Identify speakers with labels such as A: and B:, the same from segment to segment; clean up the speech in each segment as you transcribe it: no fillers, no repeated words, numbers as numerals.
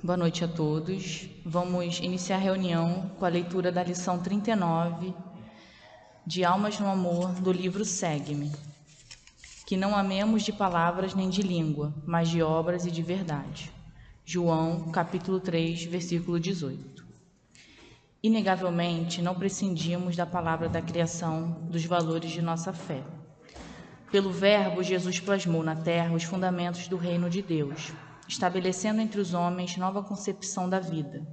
A: Boa noite a todos. Vamos iniciar a reunião com a leitura da lição 39 de Almas no Amor do livro Segue-me. Que não amemos de palavras nem de língua, mas de obras e de verdade. João, capítulo 3, versículo 18. Inegavelmente, não prescindimos da palavra da criação dos valores de nossa fé. Pelo Verbo, Jesus plasmou na terra os fundamentos do reino de Deus, estabelecendo entre os homens nova concepção da vida.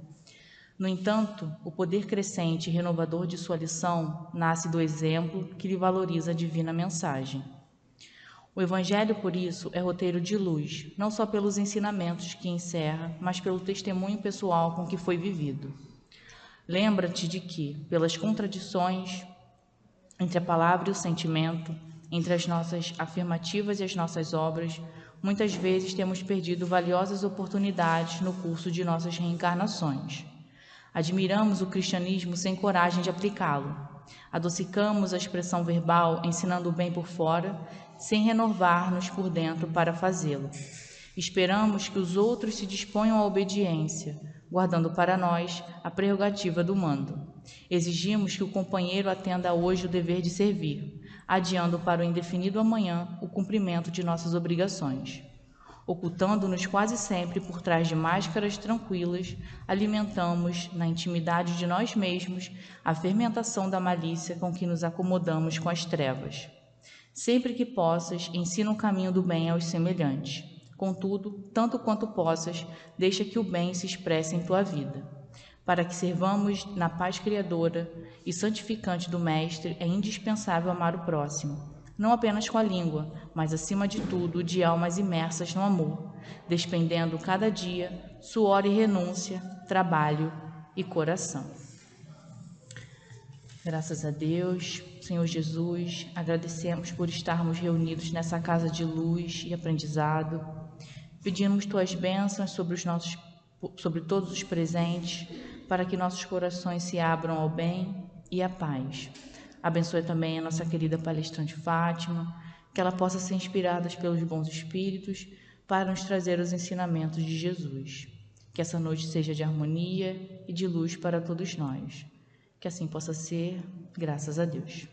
A: No entanto, o poder crescente e renovador de sua lição nasce do exemplo que lhe valoriza a divina mensagem. O Evangelho, por isso, é roteiro de luz, não só pelos ensinamentos que encerra, mas pelo testemunho pessoal com que foi vivido. Lembra-te de que, pelas contradições entre a palavra e o sentimento, entre as nossas afirmativas e as nossas obras, muitas vezes temos perdido valiosas oportunidades no curso de nossas reencarnações. Admiramos o cristianismo sem coragem de aplicá-lo. Adocicamos a expressão verbal, ensinando o bem por fora, sem renovar-nos por dentro para fazê-lo. Esperamos que os outros se disponham à obediência, guardando para nós a prerrogativa do mando. Exigimos que o companheiro atenda hoje o dever de servir, adiando para o indefinido amanhã o cumprimento de nossas obrigações. Ocultando-nos quase sempre por trás de máscaras tranquilas, alimentamos, na intimidade de nós mesmos, a fermentação da malícia com que nos acomodamos com as trevas. Sempre que possas, ensina o caminho do bem aos semelhantes. Contudo, tanto quanto possas, deixa que o bem se expresse em tua vida. Para que servamos na paz criadora e santificante do Mestre, é indispensável amar o próximo, não apenas com a língua, mas, acima de tudo, de almas imersas no amor, despendendo cada dia suor e renúncia, trabalho e coração. Graças a Deus, Senhor Jesus, agradecemos por estarmos reunidos nessa casa de luz e aprendizado. Pedimos tuas bênçãos sobre todos os presentes, para que nossos corações se abram ao bem e à paz. Abençoe também a nossa querida palestrante Fátima, que ela possa ser inspirada pelos bons espíritos para nos trazer os ensinamentos de Jesus. Que essa noite seja de harmonia e de luz para todos nós. Que assim possa ser, graças a Deus.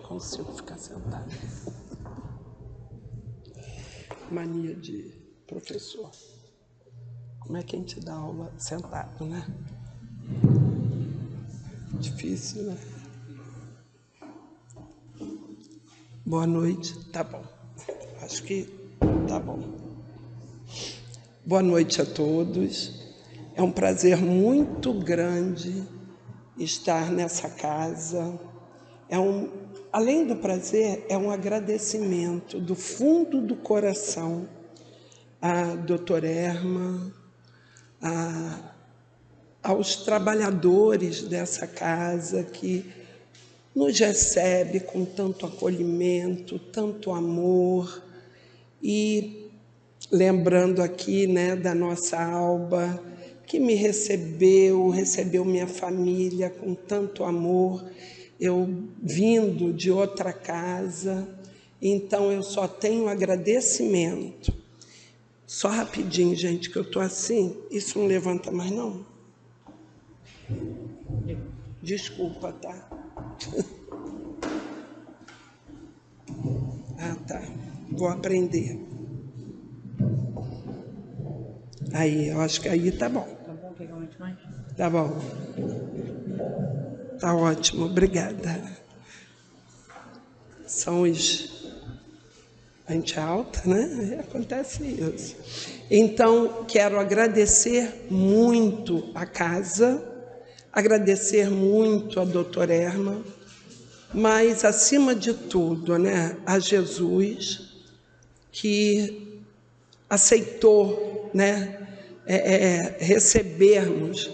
B: Consigo ficar sentado. Mania de professor. Como é que a gente dá aula sentado, né? Difícil, né? Boa noite. Tá bom. Acho que tá bom. Boa noite a todos. É um prazer muito grande estar nessa casa. Além do prazer, é um agradecimento do fundo do coração à doutora Erma, aos trabalhadores dessa casa que nos recebe com tanto acolhimento, tanto amor. E lembrando aqui, né, da nossa Alba, que me recebeu minha família com tanto amor. Eu vindo de outra casa, então eu só tenho agradecimento. Só rapidinho, gente, que eu estou assim. Isso não levanta mais, não? Desculpa, tá? Ah, tá. Vou aprender. Aí, eu acho que aí tá bom.
A: Tá bom pegar muito mais?
B: Tá bom. Tá ótimo, obrigada. São os... A gente é alta, né? Acontece isso. Então, quero agradecer muito a casa, agradecer muito a doutora Erma, mas, acima de tudo, né, a Jesus, que aceitou, né, recebermos,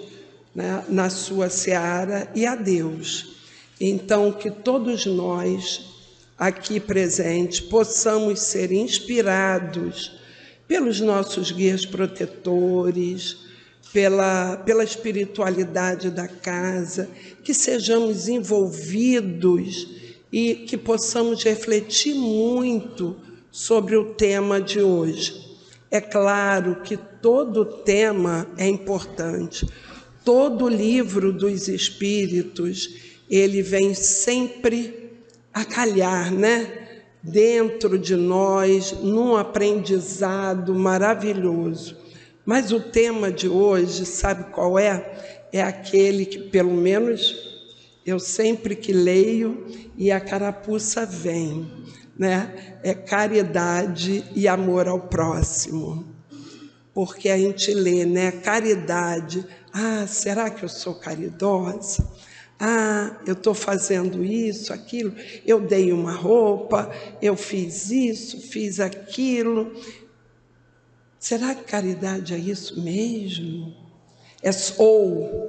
B: né, na sua seara, e a Deus. Então, que todos nós aqui presentes possamos ser inspirados pelos nossos guias protetores, pela espiritualidade da casa, que sejamos envolvidos e que possamos refletir muito sobre o tema de hoje. É claro que todo tema é importante, todo livro dos Espíritos, ele vem sempre a calhar, né? Dentro de nós, num aprendizado maravilhoso. Mas o tema de hoje, sabe qual é? É aquele que, pelo menos, eu sempre que leio e a carapuça vem, né? É caridade e amor ao próximo. Porque a gente lê, né? Caridade. Ah, será que eu sou caridosa? Ah, eu estou fazendo isso, aquilo. Eu dei uma roupa, eu fiz isso, fiz aquilo. Será que caridade é isso mesmo? Ou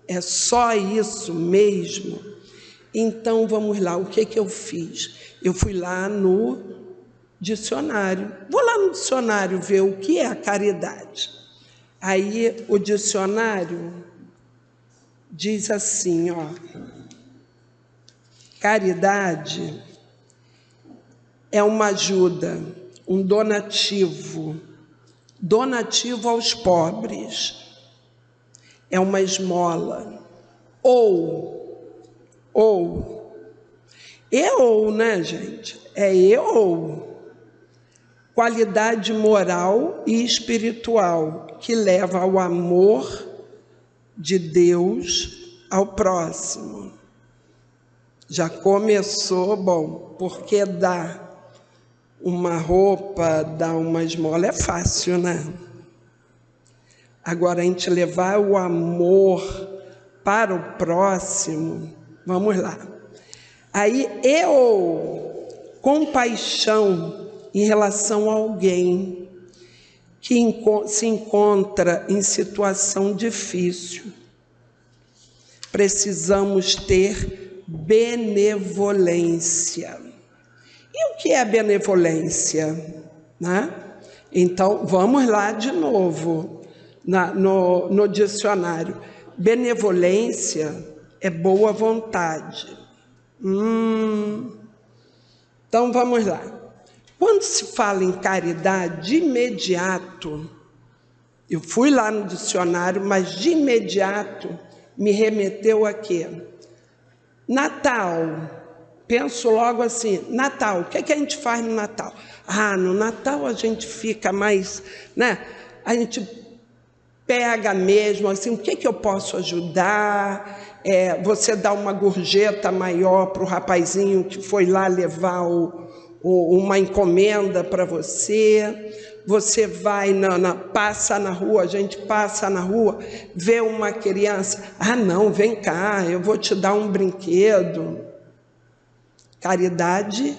B: é só isso mesmo? Então, vamos lá, o que eu fiz? Eu fui lá no dicionário. Vou lá no dicionário ver o que é a caridade. Aí, o dicionário diz assim, ó. Caridade é uma ajuda, um donativo aos pobres, é uma esmola, né, gente? Qualidade moral e espiritual que leva ao amor de Deus ao próximo. Já começou, bom, porque dar uma roupa, dar uma esmola é fácil, né? Agora, a gente levar o amor para o próximo, vamos lá. Aí, compaixão em relação a alguém que se encontra em situação difícil. Precisamos ter benevolência. E o que é benevolência? Né? Então, vamos lá de novo, no dicionário. Benevolência é boa vontade. Então, vamos lá. Quando se fala em caridade, de imediato, eu fui lá no dicionário, mas de imediato me remeteu a quê? Natal. Penso logo assim, Natal, o que é que a gente faz no Natal? Ah, no Natal a gente fica mais, né? A gente pega mesmo, assim, o que é que eu posso ajudar? Você dá uma gorjeta maior para o rapazinho que foi lá levar uma encomenda para você. Você vai, passa na rua, a gente passa na rua, vê uma criança, ah, não, vem cá, eu vou te dar um brinquedo. Caridade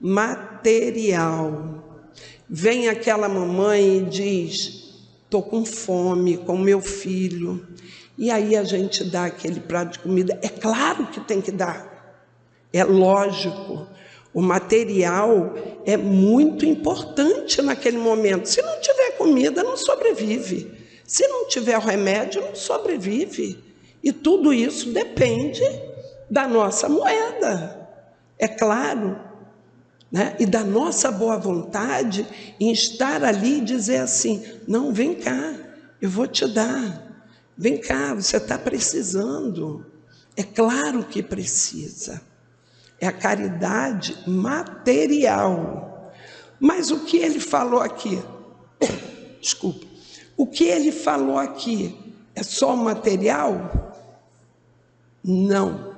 B: material. Vem aquela mamãe e diz, estou com fome com meu filho. E aí a gente dá aquele prato de comida. É claro que tem que dar. É lógico. O material é muito importante naquele momento. Se não tiver comida, não sobrevive. Se não tiver o remédio, não sobrevive. E tudo isso depende da nossa moeda. É claro, né? E da nossa boa vontade em estar ali e dizer assim, não, vem cá, eu vou te dar. Vem cá, você está precisando. É claro que precisa. É a caridade material. Mas o que ele falou aqui? Desculpa. O que ele falou aqui é só material? Não.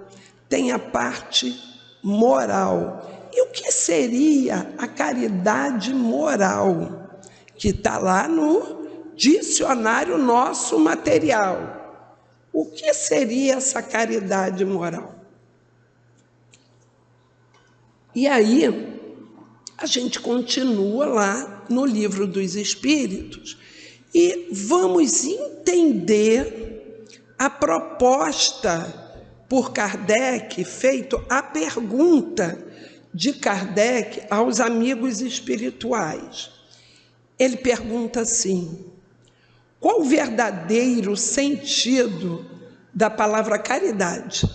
B: Tem a parte moral. E o que seria a caridade moral? Que está lá no dicionário nosso material. O que seria essa caridade moral? E aí, a gente continua lá no Livro dos Espíritos e vamos entender a proposta por Kardec, feito a pergunta de Kardec aos amigos espirituais. Ele pergunta assim, qual o verdadeiro sentido da palavra caridade?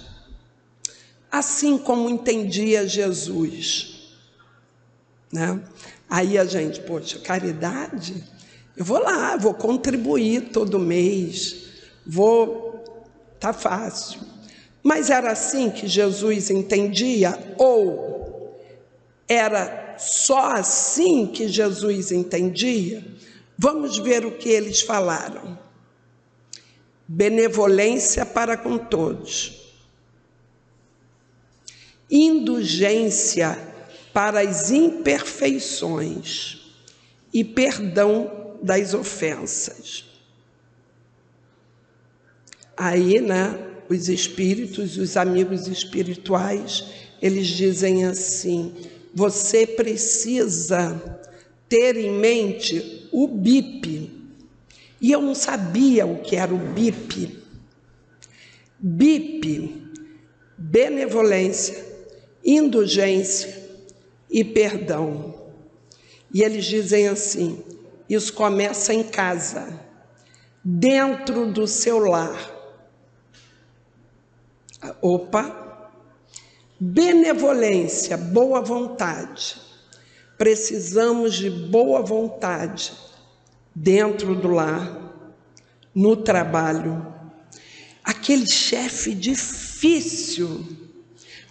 B: Assim como entendia Jesus, né? Aí a gente, poxa, caridade? Eu vou lá, vou contribuir todo mês, tá fácil. Mas era assim que Jesus entendia? Ou era só assim que Jesus entendia? Vamos ver o que eles falaram. Benevolência para com todos. Indulgência para as imperfeições e perdão das ofensas. Aí, né, os espíritos, os amigos espirituais, eles dizem assim: você precisa ter em mente o BIP. E eu não sabia o que era o BIP. BIP, benevolência, indulgência e perdão. E eles dizem assim: isso começa em casa, dentro do seu lar. Opa! Benevolência, boa vontade. Precisamos de boa vontade dentro do lar, no trabalho. Aquele chefe difícil,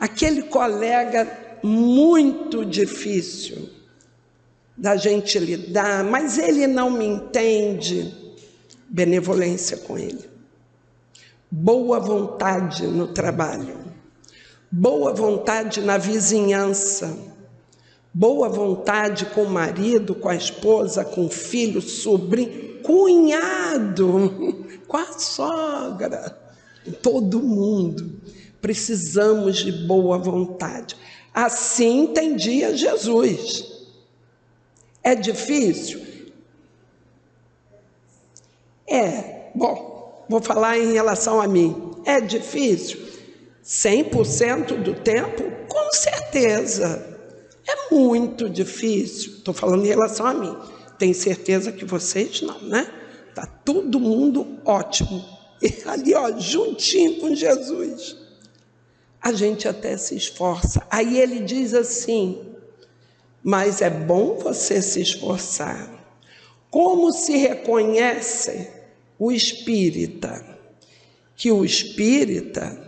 B: aquele colega muito difícil da gente lidar, mas ele não me entende. Benevolência com ele. Boa vontade no trabalho, boa vontade na vizinhança, boa vontade com o marido, com a esposa, com o filho, sobrinho, cunhado, com a sogra, todo mundo. Precisamos de boa vontade. Assim entendia Jesus. É difícil? Bom, vou falar em relação a mim. É difícil? 100% do tempo? Com certeza. É muito difícil. Estou falando em relação a mim. Tenho certeza que vocês não, né? Está todo mundo ótimo. E ali, ó, juntinho com Jesus. A gente até se esforça. Aí ele diz assim: mas é bom você se esforçar. Como se reconhece o espírita? Que o espírita,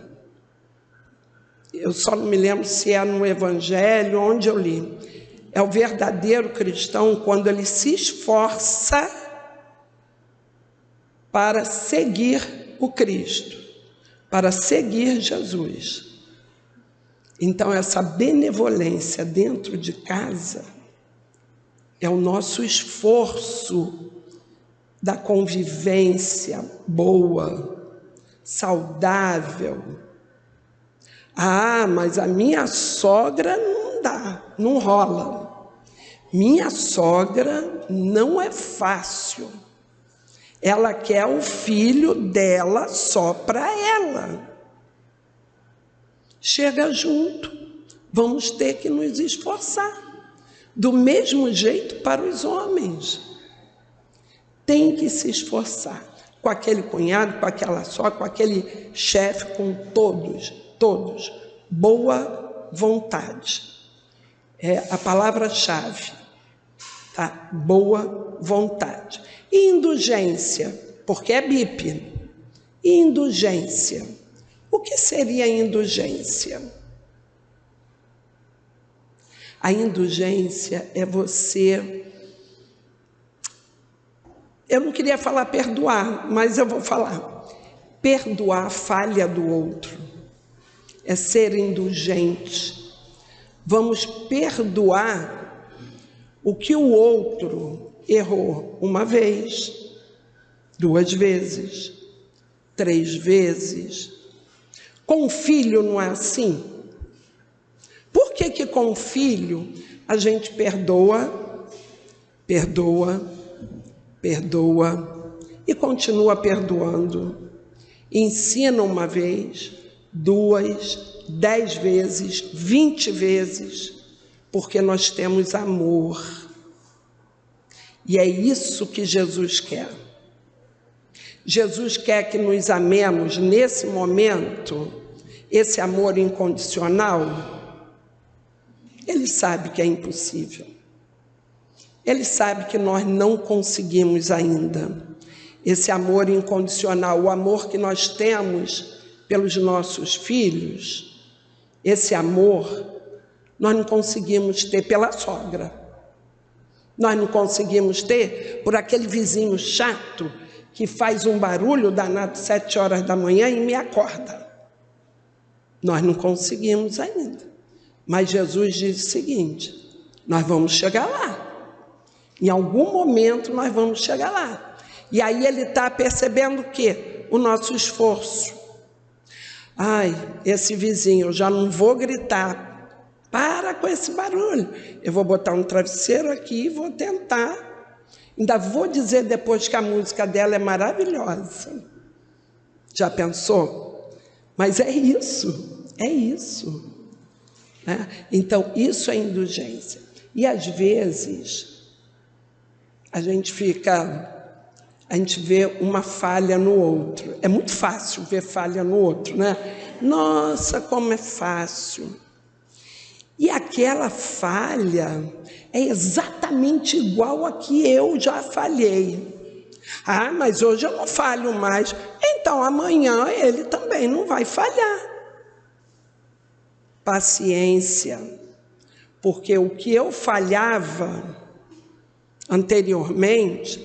B: eu só não me lembro se é no Evangelho, onde eu li, é o verdadeiro cristão quando ele se esforça para seguir o Cristo, para seguir Jesus. Então, essa benevolência dentro de casa é o nosso esforço da convivência boa, saudável. Ah, mas a minha sogra não dá, não rola. Minha sogra não é fácil. Ela quer o filho dela só para ela. Chega junto, vamos ter que nos esforçar. Do mesmo jeito para os homens. Tem que se esforçar. Com aquele cunhado, com aquela sogra, com aquele chefe, com todos. Boa vontade. É a palavra-chave. Tá? Boa vontade. E indulgência, porque é BIP. Indulgência. O que seria a indulgência? A indulgência é você... Eu não queria falar perdoar, mas eu vou falar. Perdoar a falha do outro. É ser indulgente. Vamos perdoar o que o outro errou uma vez, 2 vezes, 3 vezes. Com o filho não é assim? Por que com o filho a gente perdoa e continua perdoando? Ensina uma vez, 2, 10 vezes, 20 vezes, porque nós temos amor. E é isso que Jesus quer. Jesus quer que nos amemos nesse momento, esse amor incondicional. Ele sabe que é impossível. Ele sabe que nós não conseguimos ainda. Esse amor incondicional, o amor que nós temos pelos nossos filhos, esse amor nós não conseguimos ter pela sogra. Nós não conseguimos ter por aquele vizinho chato que faz um barulho danado 7 horas da manhã e me acorda. Nós não conseguimos ainda. Mas Jesus diz o seguinte: nós vamos chegar lá. Em algum momento nós vamos chegar lá. E aí ele está percebendo o quê? O nosso esforço. Ai, esse vizinho, eu já não vou gritar. Para com esse barulho. Eu vou botar um travesseiro aqui e vou tentar. Ainda vou dizer depois que a música dela é maravilhosa. Já pensou? Mas é isso, é isso. Né? Então, isso é indulgência. E às vezes, a gente vê uma falha no outro. É muito fácil ver falha no outro, né? Nossa, como é fácil. E aquela falha é exatamente igual a que eu já falhei. Ah, mas hoje eu não falho mais. Então amanhã ele também não vai falhar. Paciência, porque o que eu falhava anteriormente,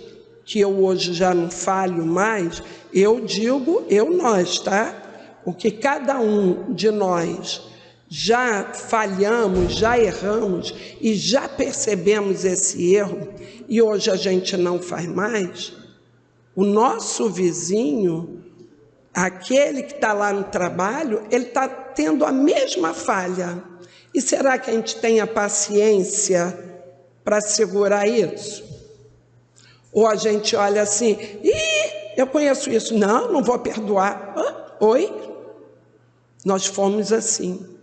B: que eu hoje já não falho mais, eu digo nós, tá? O que cada um de nós já falhamos, já erramos e já percebemos esse erro e hoje a gente não faz mais, o nosso vizinho, aquele que está lá no trabalho, ele está tendo a mesma falha. E será que a gente tem a paciência para segurar isso? Ou a gente olha assim, eu conheço isso, não vou perdoar. Oi? Nós fomos assim.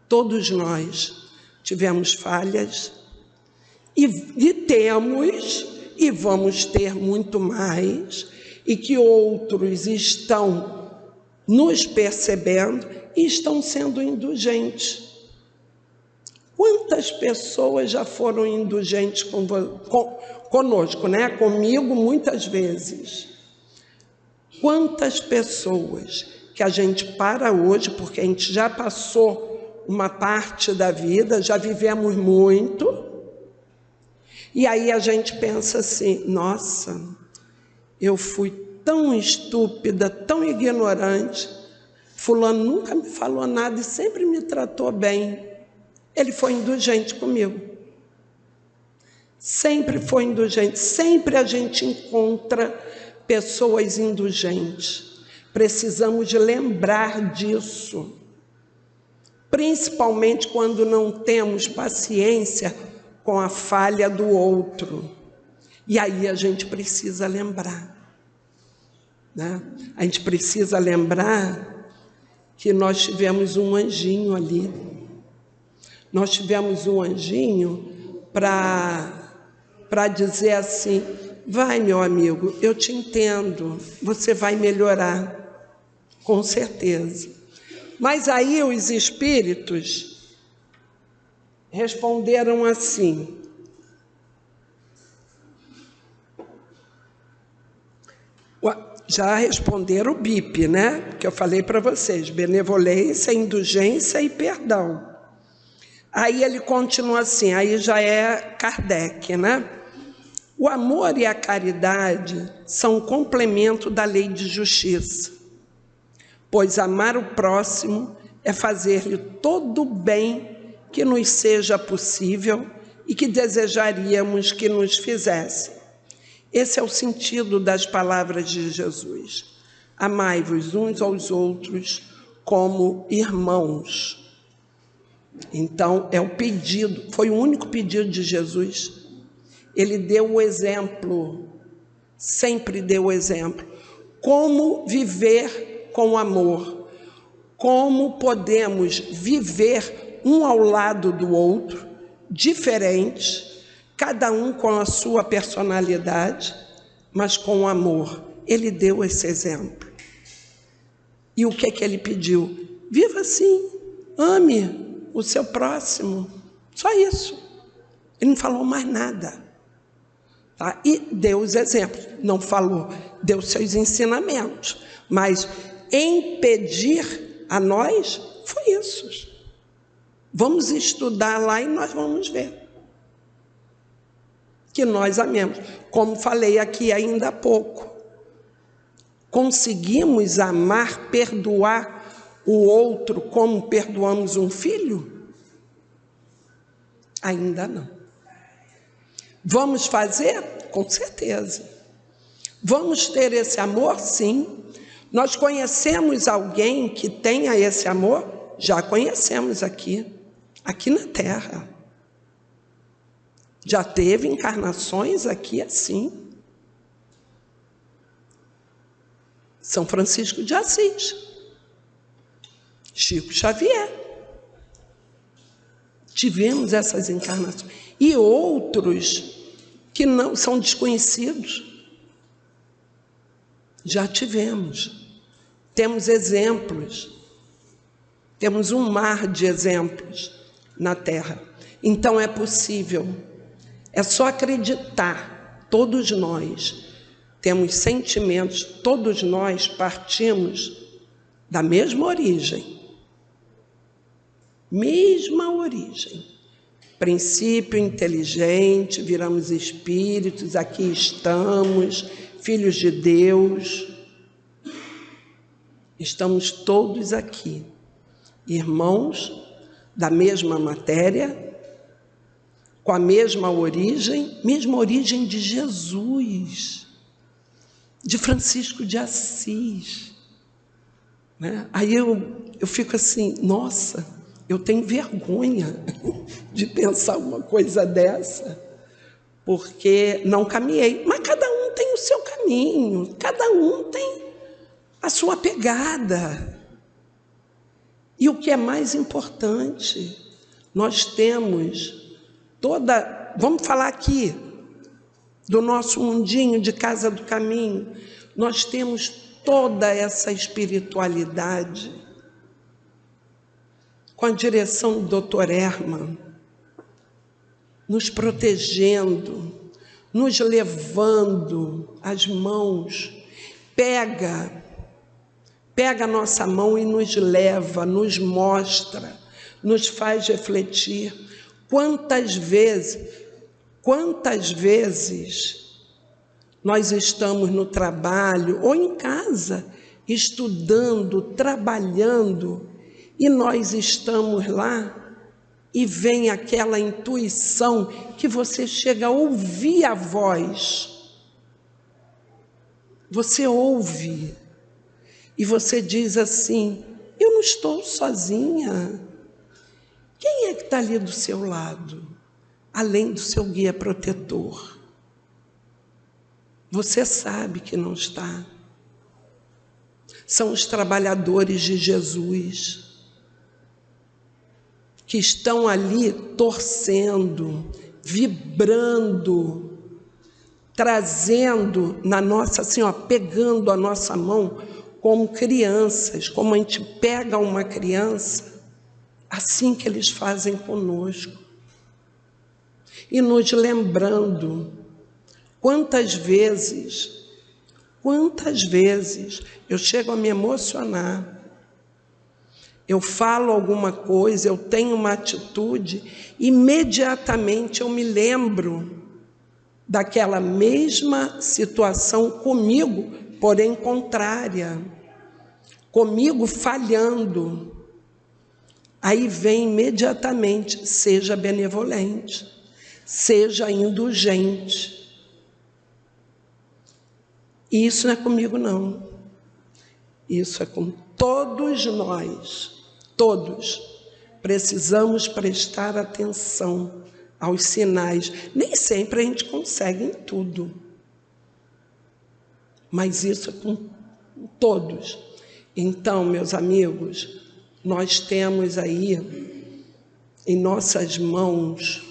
B: Todos nós tivemos falhas e temos e vamos ter muito mais, e que outros estão nos percebendo e estão sendo indulgentes. Quantas pessoas já foram indulgentes conosco, né? Comigo muitas vezes. Quantas pessoas que a gente para hoje, porque a gente já passou uma parte da vida, já vivemos muito, e aí a gente pensa assim, nossa, eu fui tão estúpida, tão ignorante, fulano nunca me falou nada e sempre me tratou bem, ele foi indulgente comigo, sempre foi indulgente, sempre a gente encontra pessoas indulgentes, precisamos de lembrar disso, principalmente quando não temos paciência com a falha do outro. E aí a gente precisa lembrar, né? A gente precisa lembrar que nós tivemos um anjinho ali. Nós tivemos um anjinho para dizer assim, vai, meu amigo, eu te entendo, você vai melhorar, com certeza. Mas aí os espíritos responderam assim, já responderam o BIP, né? Que eu falei para vocês, benevolência, indulgência e perdão. Aí ele continua assim, aí já é Kardec, né? O amor e a caridade são um complemento da lei de justiça, pois amar o próximo é fazer-lhe todo o bem que nos seja possível e que desejaríamos que nos fizesse. Esse é o sentido das palavras de Jesus. Amai-vos uns aos outros como irmãos. Então, é o pedido, foi o único pedido de Jesus. Ele deu o exemplo, sempre deu o exemplo. Como viver com amor, como podemos viver um ao lado do outro, diferentes, cada um com a sua personalidade, mas com amor. ele deu esse exemplo. E o que é que ele pediu? Viva assim, ame o seu próximo. Só isso. Ele não falou mais nada. Tá? E deu os exemplos. Não falou, deu seus ensinamentos. Mas em pedir a nós, foi isso. Vamos estudar lá e nós vamos ver. Que nós amemos. Como falei aqui ainda há pouco. Conseguimos amar, perdoar o outro como perdoamos um filho? Ainda não. Vamos fazer? Com certeza. Vamos ter esse amor? Sim. Nós conhecemos alguém que tenha esse amor? Já conhecemos aqui na Terra. Já teve encarnações aqui assim. São Francisco de Assis, Chico Xavier. Tivemos essas encarnações. E outros que não são desconhecidos. Já tivemos. Temos exemplos. Temos um mar de exemplos na Terra. Então é possível. É só acreditar. Todos nós temos sentimentos, todos nós partimos da mesma origem. Mesma origem. Princípio inteligente, viramos espíritos, aqui estamos, filhos de Deus. Estamos todos aqui, irmãos da mesma matéria, com a mesma origem de Jesus, de Francisco de Assis. Né? Aí eu fico assim, nossa, eu tenho vergonha de pensar uma coisa dessa, porque não caminhei. Mas cada um tem o seu caminho, cada um tem a sua pegada. E o que é mais importante, nós temos vamos falar aqui do nosso mundinho de Casa do Caminho, nós temos toda essa espiritualidade com a direção do Dr. Herman, nos protegendo, nos levando as mãos, pega a nossa mão e nos leva, nos mostra, nos faz refletir. Quantas vezes nós estamos no trabalho ou em casa, estudando, trabalhando, e nós estamos lá e vem aquela intuição que você chega a ouvir a voz. Você ouve e você diz assim, eu não estou sozinha. Quem é que está ali do seu lado, além do seu guia protetor? Você sabe que não está. São os trabalhadores de Jesus que estão ali torcendo, vibrando, trazendo na nossa, assim, ó, pegando a nossa mão como crianças, como a gente pega uma criança, assim que eles fazem conosco. E nos lembrando, quantas vezes eu chego a me emocionar, eu falo alguma coisa, eu tenho uma atitude, imediatamente eu me lembro daquela mesma situação comigo, porém contrária, comigo falhando. Aí vem imediatamente, seja benevolente, seja indulgente. E isso não é comigo, não. Isso é com todos nós. Todos precisamos prestar atenção aos sinais. Nem sempre a gente consegue em tudo. Mas isso é com todos. Então, meus amigos, nós temos aí em nossas mãos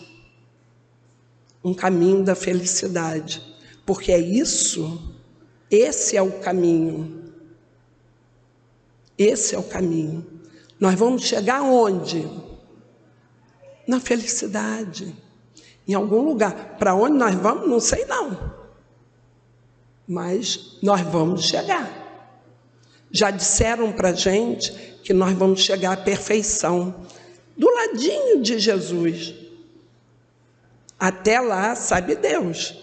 B: um caminho da felicidade, porque é isso Esse é o caminho. Esse é o caminho. Nós vamos chegar onde? Na felicidade. Em algum lugar. Para onde nós vamos, não sei não. Mas nós vamos chegar. Já disseram para a gente que nós vamos chegar à perfeição. Do ladinho de Jesus. Até lá, sabe Deus.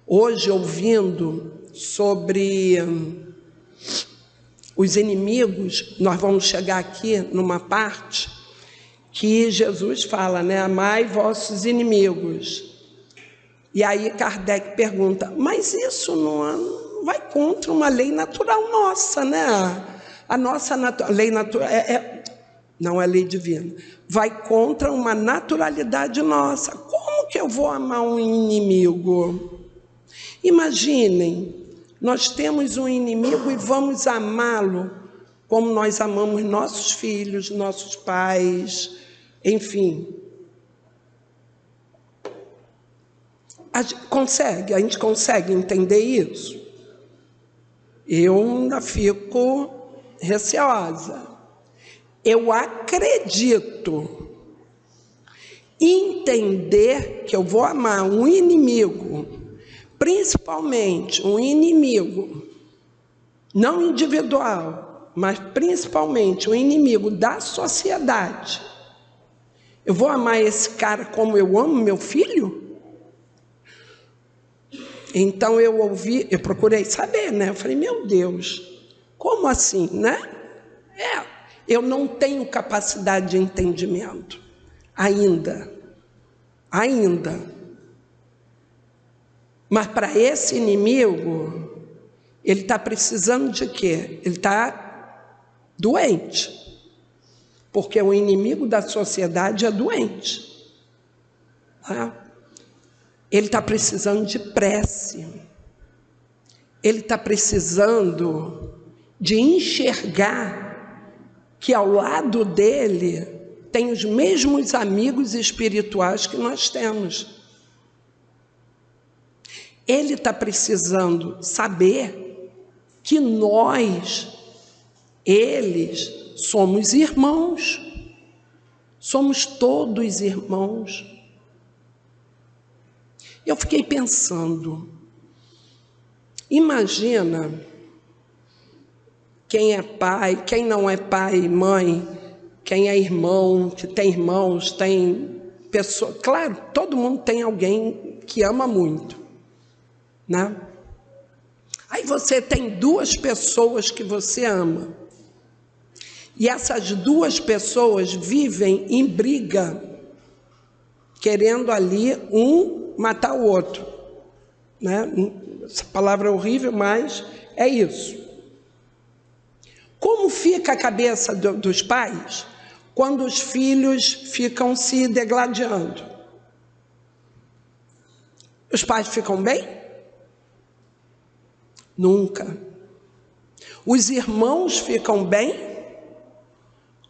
B: Hoje, ouvindo sobre os inimigos, nós vamos chegar aqui numa parte que Jesus fala, né? Amai vossos inimigos. E aí Kardec pergunta, mas isso não vai contra uma lei natural nossa, né? A nossa lei natural não é lei divina. Vai contra uma naturalidade nossa. Como que eu vou amar um inimigo? Imaginem, nós temos um inimigo e vamos amá-lo como nós amamos nossos filhos, nossos pais, enfim. A gente consegue entender isso? Eu ainda fico receosa. Eu acredito entender que eu vou amar um inimigo, principalmente um inimigo, não individual, mas principalmente um inimigo da sociedade. Eu vou amar esse cara como eu amo meu filho? Então eu procurei saber, né? Eu falei, meu Deus, como assim, né? Eu não tenho capacidade de entendimento, ainda. Mas para esse inimigo, ele está precisando de quê? Ele está doente, porque o inimigo da sociedade é doente. Tá? Ele está precisando de prece, ele está precisando de enxergar que ao lado dele tem os mesmos amigos espirituais que nós temos. Ele está precisando saber que nós, eles, somos irmãos. Somos todos irmãos. Eu fiquei pensando, imagina quem é pai, quem não é pai e mãe, quem é irmão, que tem irmãos, tem pessoas. Claro, todo mundo tem alguém que ama muito, né? Aí você tem duas pessoas que você ama. E essas duas pessoas vivem em briga, querendo ali um matar o outro, né? Essa palavra é horrível, mas é isso. Como fica a cabeça dos pais quando os filhos ficam se degladiando? Os pais ficam bem? Nunca. Os irmãos ficam bem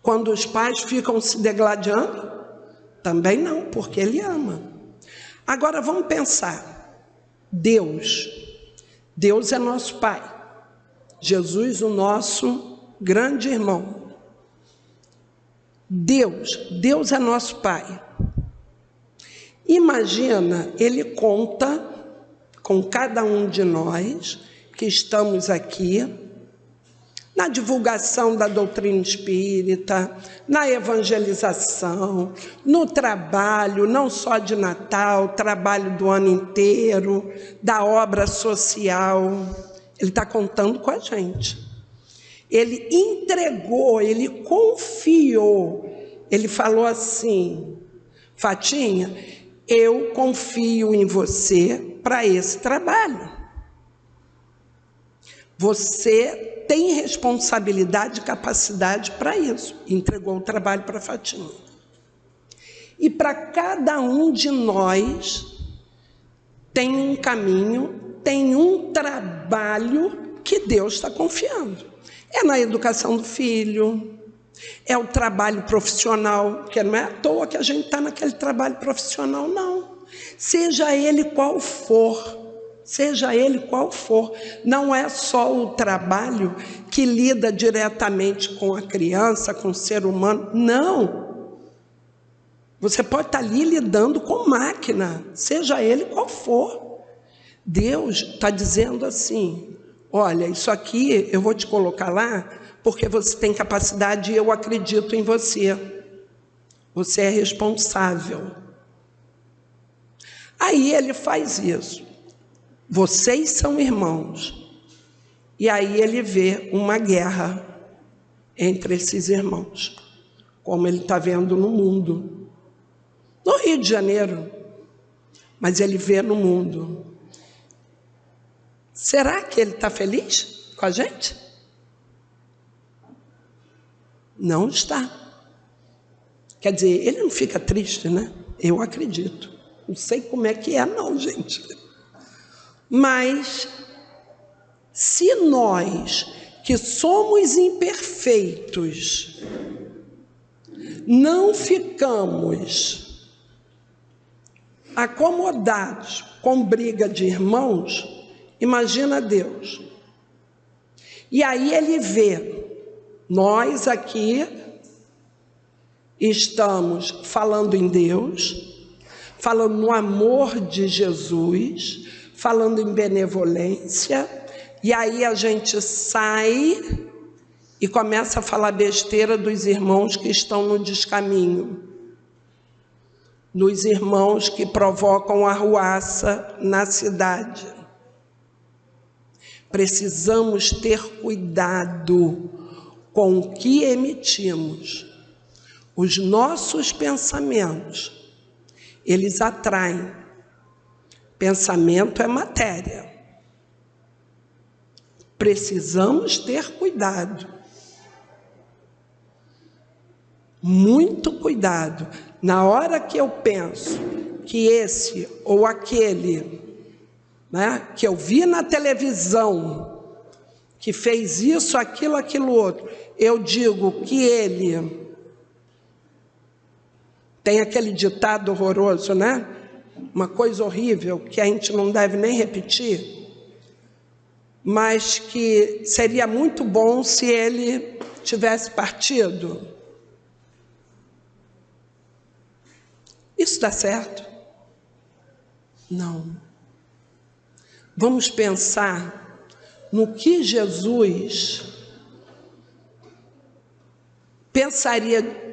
B: quando os pais ficam se degladiando? Também não, porque ele ama. Agora vamos pensar. Deus é nosso Pai. Jesus, o nosso grande irmão. Deus é nosso Pai. Imagina, ele conta com cada um de nós que estamos aqui na divulgação da doutrina espírita, na evangelização, no trabalho, não só de Natal, trabalho do ano inteiro, da obra social. Ele está contando com a gente. Ele entregou, ele confiou. Ele falou assim, Fatinha, eu confio em você para esse trabalho. Você tem responsabilidade e capacidade para isso. Entregou o trabalho para Fatinha. E para cada um de nós tem um caminho, tem um trabalho que Deus está confiando. É na educação do filho, é o trabalho profissional, que não é à toa que a gente está naquele trabalho profissional, não. Seja ele qual for, seja ele qual for. Não é só o trabalho que lida diretamente com a criança, com o ser humano, não. Você pode estar ali lidando com máquina, seja ele qual for. Deus está dizendo assim, olha, isso aqui eu vou te colocar lá, porque você tem capacidade e eu acredito em você. Você é responsável. Aí ele faz isso. Vocês são irmãos. E aí ele vê uma guerra entre esses irmãos, como ele está vendo no mundo. No Rio de Janeiro, mas ele vê no mundo. Será que ele está feliz com a gente? Não está. Quer dizer, ele não fica triste, né? Eu acredito. Não sei como é que é, não, gente. Mas, se nós, que somos imperfeitos, não ficamos acomodados com briga de irmãos, imagina Deus. E aí ele vê, nós aqui estamos falando em Deus, falando no amor de Jesus, falando em benevolência, e aí a gente sai e começa a falar besteira dos irmãos que estão no descaminho, dos irmãos que provocam arruaça na cidade. Precisamos ter cuidado com o que emitimos. Os nossos pensamentos, eles atraem. Pensamento é matéria. Precisamos ter cuidado. Muito cuidado. Na hora que eu penso que esse ou aquele, né, que eu vi na televisão, que fez isso, aquilo outro, eu digo que ele... Tem aquele ditado horroroso, né? Uma coisa horrível que a gente não deve nem repetir, mas que seria muito bom se ele tivesse partido. Isso dá certo? Não. Vamos pensar no que Jesus pensaria.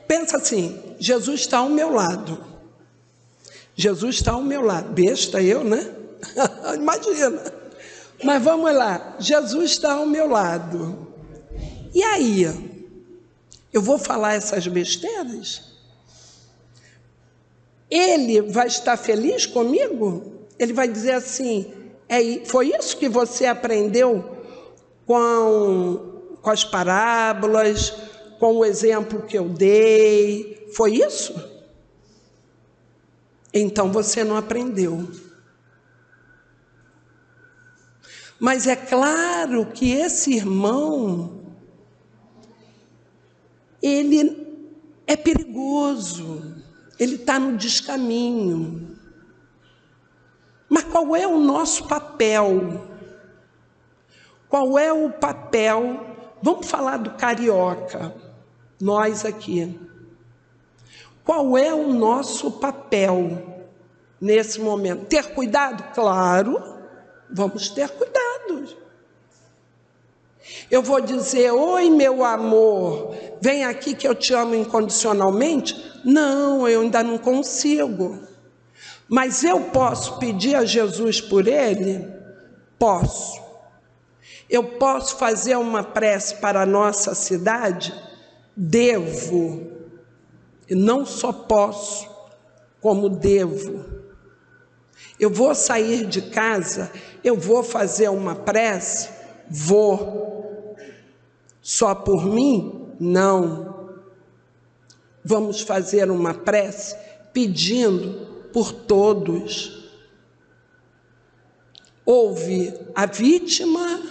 B: Pensa assim, Jesus está ao meu lado. Jesus está ao meu lado. Besta eu, né? Imagina. Mas vamos lá. Jesus está ao meu lado. E aí? Eu vou falar essas besteiras? Ele vai estar feliz comigo? Ele vai dizer assim, foi isso que você aprendeu com as parábolas, com o exemplo que eu dei? Foi isso? Então você não aprendeu. Mas é claro que esse irmão, ele é perigoso, ele está no descaminho. Mas qual é o nosso papel? Qual é o papel? Vamos falar do carioca, nós aqui. Qual é o nosso papel nesse momento? Ter cuidado? Claro, vamos ter cuidado. Eu vou dizer, oi meu amor, vem aqui que eu te amo incondicionalmente? Não, eu ainda não consigo. Mas eu posso pedir a Jesus por ele? Posso. Eu posso fazer uma prece para a nossa cidade? Devo. E não só posso, como devo. Eu vou sair de casa, eu vou fazer uma prece? Vou. Só por mim? Não. Vamos fazer uma prece pedindo por todos. Houve a vítima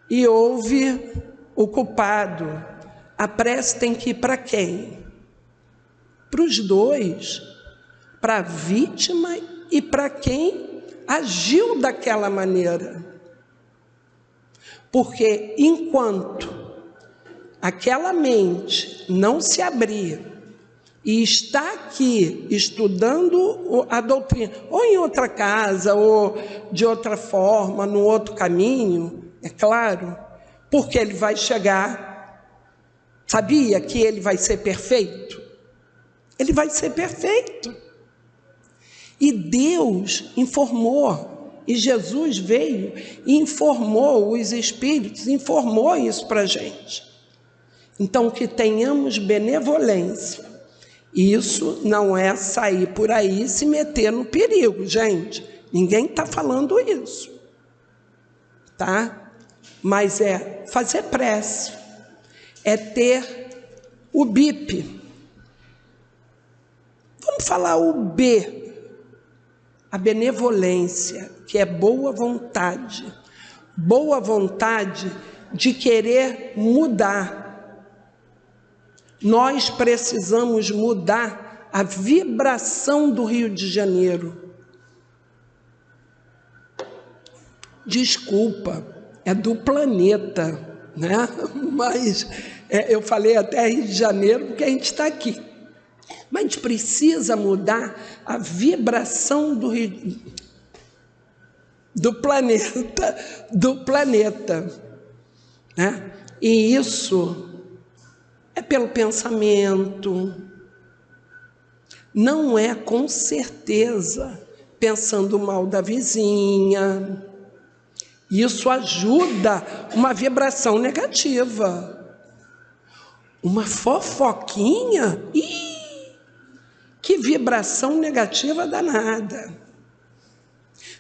B: e houve o culpado. A prece tem que ir para quem? Para os dois. Para a vítima e para quem agiu daquela maneira. Porque enquanto aquela mente não se abrir e está aqui estudando a doutrina, ou em outra casa, ou de outra forma, no outro caminho, é claro, porque ele vai chegar, sabia que ele vai ser perfeito? Ele vai ser perfeito. E Deus informou, e Jesus veio e informou os Espíritos, informou isso para a gente. Então, que tenhamos benevolência. Isso não é sair por aí e se meter no perigo, gente. Ninguém está falando isso, tá? Mas é fazer prece, é ter o BIP. Vamos falar o B, a benevolência, que é boa vontade de querer mudar. Nós precisamos mudar a vibração do Rio de Janeiro. Desculpa, é do planeta, né? Mas eu falei até Rio de Janeiro porque a gente está aqui. Mas a gente precisa mudar a vibração do planeta, né? E isso é pelo pensamento, não é com certeza pensando mal da vizinha. Isso ajuda uma vibração negativa. Uma fofoquinha, que vibração negativa danada.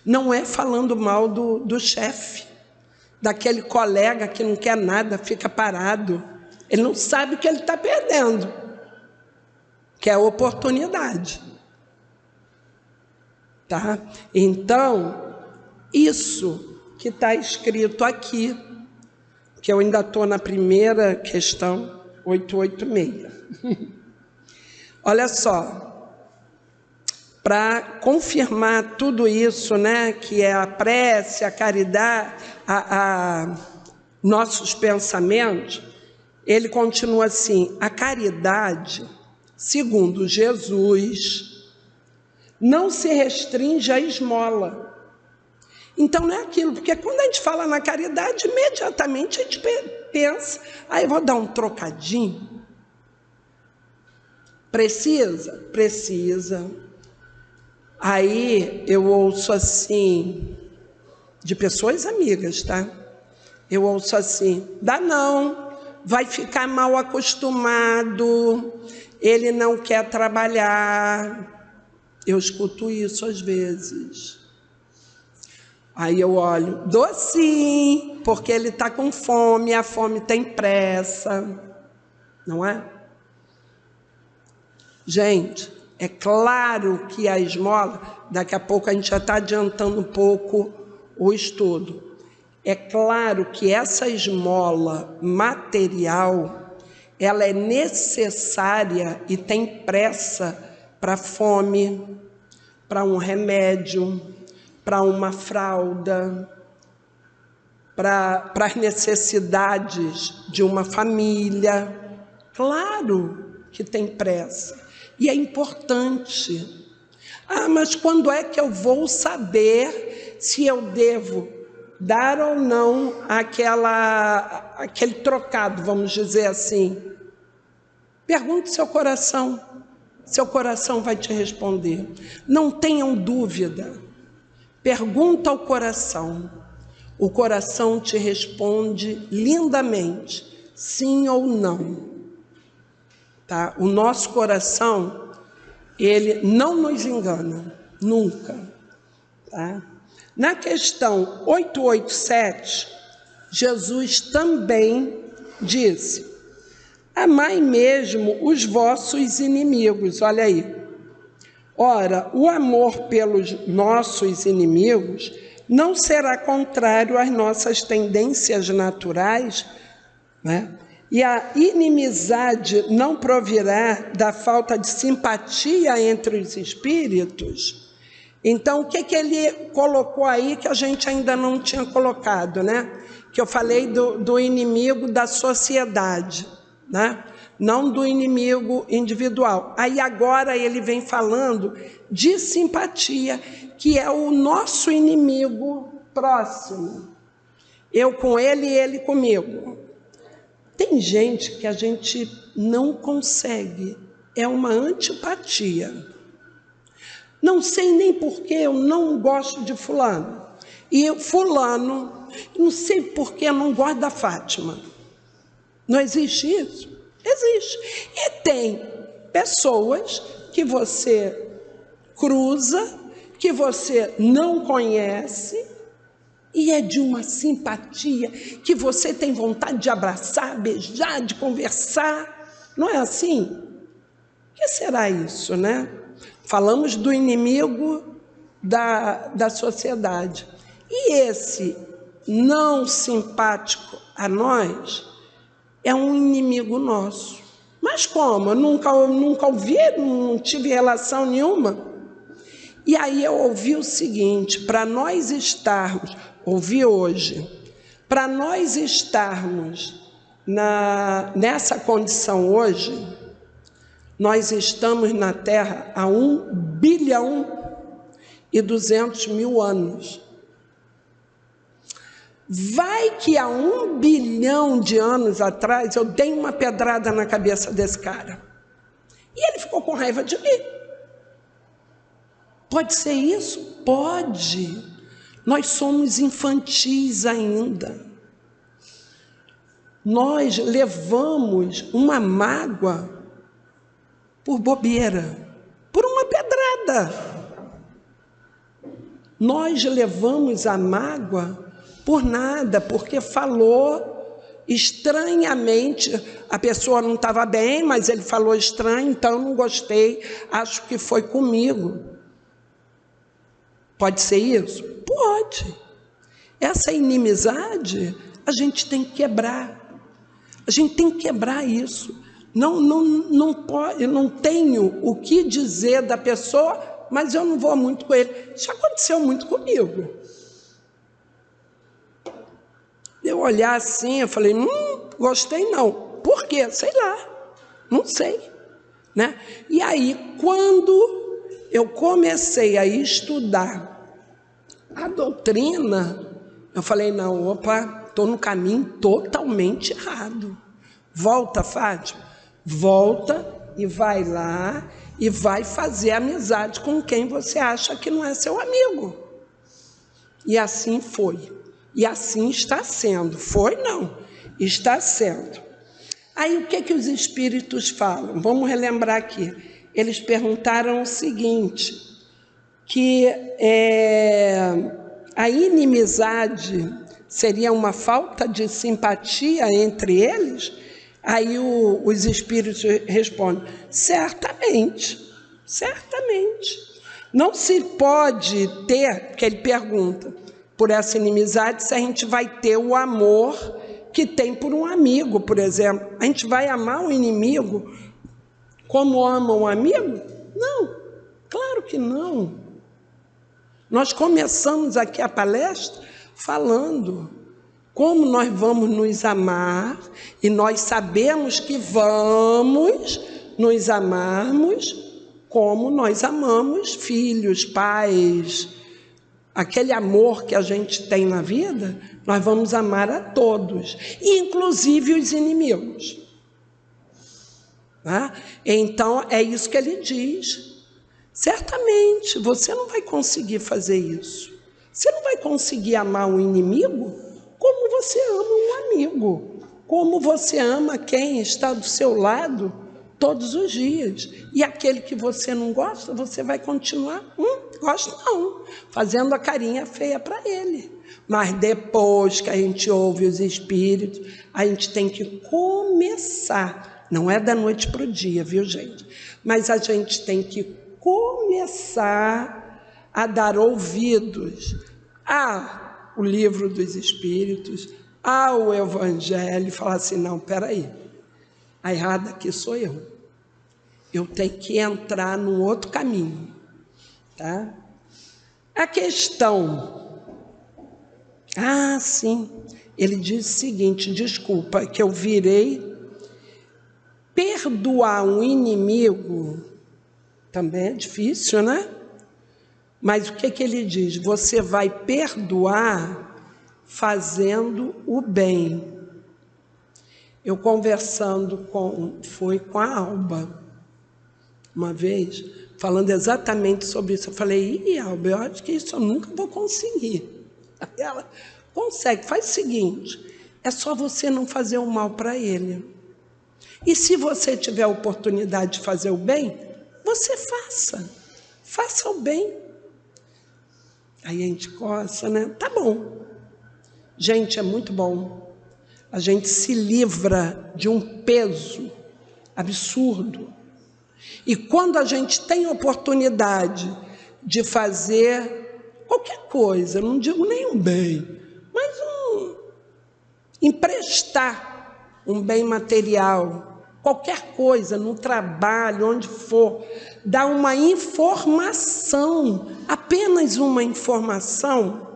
B: Não é falando mal do chefe, daquele colega que não quer nada, fica parado. Ele não sabe o que ele está perdendo, que é a oportunidade. Tá? Então, isso que está escrito aqui, que eu ainda estou na primeira questão, 886. Olha só, para confirmar tudo isso, né, que é a prece, a caridade, nossos pensamentos, ele continua assim: a caridade, segundo Jesus, não se restringe à esmola. Então não é aquilo, porque quando a gente fala na caridade, imediatamente a gente pensa, eu vou dar um trocadinho. Precisa? Precisa. Aí eu ouço assim, de pessoas amigas, tá? Eu ouço assim: dá não. Vai ficar mal acostumado, ele não quer trabalhar. Eu escuto isso às vezes. Aí eu olho, dou sim, porque ele está com fome, a fome tem pressa, não é? Gente, é claro que a esmola, daqui a pouco a gente já está adiantando um pouco o estudo. É claro que essa esmola material, ela é necessária e tem pressa para fome, para um remédio, para uma fralda, para as necessidades de uma família. Claro que tem pressa. E é importante. Mas quando é que eu vou saber se eu devo dar ou não aquele trocado, vamos dizer assim? Pergunte seu coração vai te responder. Não tenham dúvida, pergunta ao coração, o coração te responde lindamente, sim ou não. Tá? O nosso coração, ele não nos engana, nunca. Tá? Na questão 887, Jesus também disse: amai mesmo os vossos inimigos. Olha aí. Ora, o amor pelos nossos inimigos não será contrário às nossas tendências naturais, né? E a inimizade não provirá da falta de simpatia entre os espíritos. Então, o que ele colocou aí que a gente ainda não tinha colocado, né? Que eu falei do inimigo da sociedade, né? Não do inimigo individual. Aí agora ele vem falando de simpatia, que é o nosso inimigo próximo. Eu com ele e ele comigo. Tem gente que a gente não consegue, é uma antipatia. Não sei nem por que eu não gosto de fulano. E fulano, não sei por que eu não gosto da Fátima. Não existe isso? Existe. E tem pessoas que você cruza, que você não conhece, e é de uma simpatia que você tem vontade de abraçar, beijar, de conversar. Não é assim? O que será isso, né? Falamos do inimigo da sociedade. E esse não simpático a nós é um inimigo nosso. Mas como? Eu nunca ouvi, não tive relação nenhuma. E aí eu ouvi o seguinte, para nós estarmos, ouvi hoje, para nós estarmos nessa condição hoje, nós estamos na Terra há 1.200.000.000 anos. Vai que há 1 bilhão de anos atrás eu dei uma pedrada na cabeça desse cara. E ele ficou com raiva de mim. Pode ser isso? Pode. Nós somos infantis ainda. Nós levamos uma mágoa por bobeira, por uma pedrada. Nós levamos a mágoa por nada, porque falou estranhamente. A pessoa não estava bem, mas ele falou estranho, então eu não gostei, acho que foi comigo. Pode ser isso? Pode. Essa inimizade a gente tem que quebrar. A gente tem que quebrar isso. Não pode, eu não tenho o que dizer da pessoa, mas eu não vou muito com ele. Isso aconteceu muito comigo. Eu olhar assim, eu falei, gostei não. Por quê? Sei lá, não sei, né? E aí, quando eu comecei a estudar a doutrina, eu falei, não, opa, estou no caminho totalmente errado. Volta, Fátima, volta e vai lá e vai fazer amizade com quem você acha que não é seu amigo. E assim foi. E assim está sendo. Foi não, está sendo. Aí o que os espíritos falam? Vamos relembrar aqui. Eles perguntaram o seguinte, que a inimizade seria uma falta de simpatia entre eles? Aí os espíritos respondem, certamente, certamente. Não se pode ter, porque ele pergunta, por essa inimizade, se a gente vai ter o amor que tem por um amigo, por exemplo. A gente vai amar o inimigo como ama um amigo? Não, claro que não. Nós começamos aqui a palestra falando como nós vamos nos amar, e nós sabemos que vamos nos amarmos como nós amamos filhos, pais. Aquele amor que a gente tem na vida, nós vamos amar a todos, inclusive os inimigos. Tá? Então, é isso que ele diz. Certamente, você não vai conseguir fazer isso. Você não vai conseguir amar um inimigo como você ama um amigo, como você ama quem está do seu lado todos os dias. E aquele que você não gosta, você vai continuar, gosto não, fazendo a carinha feia para ele. Mas depois que a gente ouve os espíritos, a gente tem que começar, não é da noite para o dia, viu, gente? Mas a gente tem que começar a dar ouvidos ao livro dos espíritos, ao evangelho, e falar assim, não, peraí, a errada aqui sou eu. Eu tenho que entrar num outro caminho, tá? A questão... sim, ele diz o seguinte, desculpa, que eu virei... Perdoar um inimigo também é difícil, né? Mas o que ele diz? Você vai perdoar fazendo o bem. Eu conversando foi com a Alba, uma vez, falando exatamente sobre isso. Eu falei, Alba, eu acho que isso eu nunca vou conseguir. Aí ela, consegue, faz o seguinte, é só você não fazer o mal para ele. E se você tiver a oportunidade de fazer o bem, você faça o bem. Aí a gente coça, né? Tá bom. Gente, é muito bom. A gente se livra de um peso absurdo. E quando a gente tem oportunidade de fazer qualquer coisa, não digo nem um bem, mas emprestar um bem material, qualquer coisa, no trabalho, onde for, dar uma informação, apenas uma informação,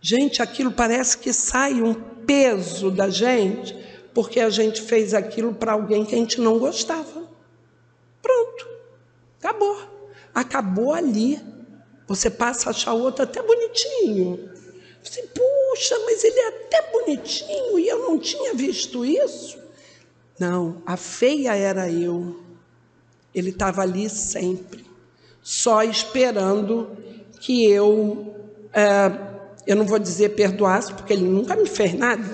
B: gente, aquilo parece que sai um peso da gente, porque a gente fez aquilo para alguém que a gente não gostava. Pronto, acabou ali. Você passa a achar o outro até bonitinho. Você, puxa, mas ele é até bonitinho e eu não tinha visto isso. Não, a feia era eu. Ele estava ali sempre, só esperando que eu não vou dizer perdoasse, porque ele nunca me fez nada,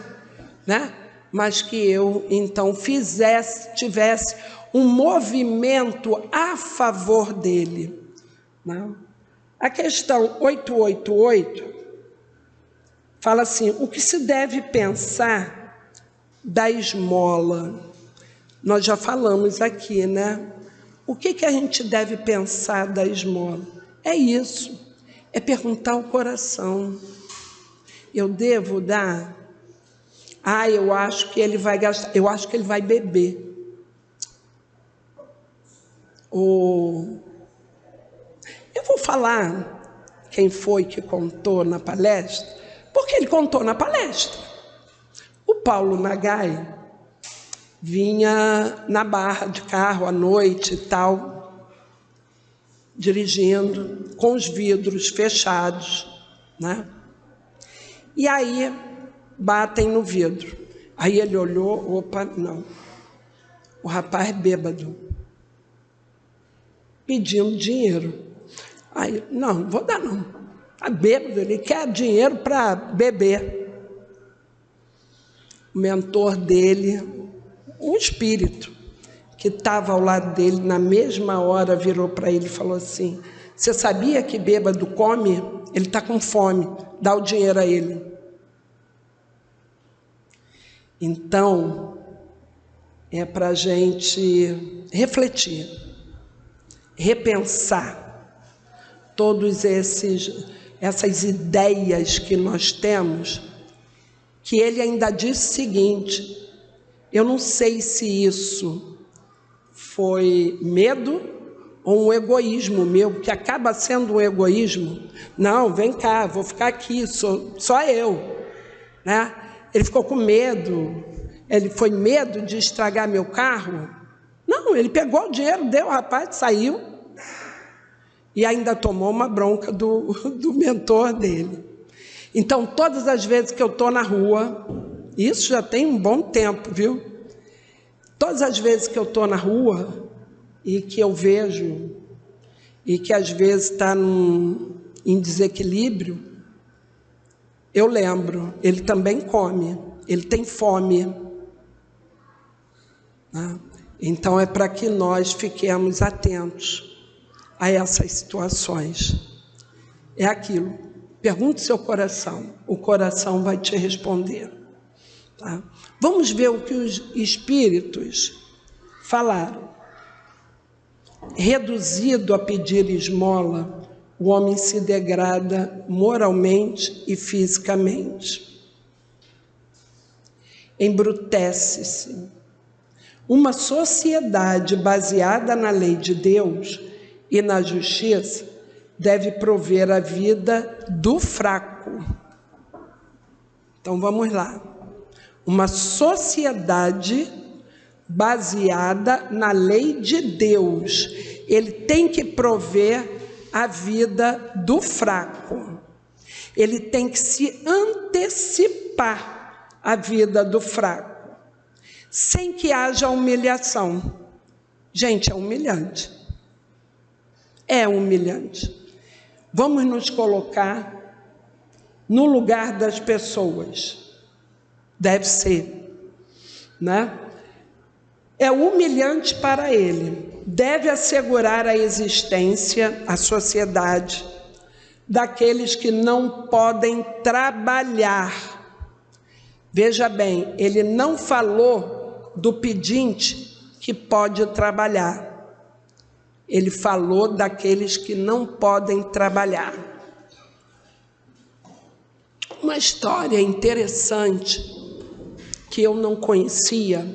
B: né? Mas que eu, então, tivesse um movimento a favor dele. Não? A questão 888 fala assim, o que se deve pensar da esmola? Nós já falamos aqui, né? O que a gente deve pensar da esmola? É isso, é perguntar ao coração. Eu devo dar? Eu acho que ele vai gastar, eu acho que ele vai beber. Eu vou falar quem foi que contou na palestra, porque ele contou na palestra. O Paulo Nagai vinha na Barra de carro à noite e tal, dirigindo, com os vidros fechados, né? E aí batem no vidro. Aí ele olhou, opa, não. O rapaz bêbado, pedindo dinheiro. Aí, não vou dar não. Está bêbado, ele quer dinheiro para beber. O mentor dele, um espírito que estava ao lado dele, na mesma hora virou para ele e falou assim, você sabia que bêbado come? Ele está com fome, dá o dinheiro a ele. Então, é para a gente refletir, repensar todas essas ideias que nós temos, que ele ainda disse o seguinte, eu não sei se isso foi medo ou um egoísmo meu, que acaba sendo um egoísmo. Não, vem cá, vou ficar aqui, sou só eu, né? Ele ficou com medo, ele foi medo de estragar meu carro? Não, ele pegou o dinheiro, deu, o rapaz saiu e ainda tomou uma bronca do mentor dele. Então, todas as vezes que eu estou na rua, isso já tem um bom tempo, viu? Todas as vezes que eu estou na rua e que eu vejo, e que às vezes está em desequilíbrio, eu lembro, ele também come, ele tem fome. Né? Então é para que nós fiquemos atentos a essas situações. É aquilo, pergunte seu coração, o coração vai te responder. Tá? Vamos ver o que os espíritos falaram. Reduzido a pedir esmola, o homem se degrada moralmente e fisicamente. Embrutece-se. Uma sociedade baseada na lei de Deus e na justiça deve prover a vida do fraco. Então vamos lá. Uma sociedade baseada na lei de Deus. Ele tem que prover a vida do fraco. Ele tem que se antecipar à vida do fraco, sem que haja humilhação. Gente, é humilhante. É humilhante. Vamos nos colocar no lugar das pessoas. Deve ser, né? É humilhante para ele. Deve assegurar a existência, a sociedade, daqueles que não podem trabalhar. Veja bem, ele não falou do pedinte que pode trabalhar. Ele falou daqueles que não podem trabalhar. Uma história interessante que eu não conhecia,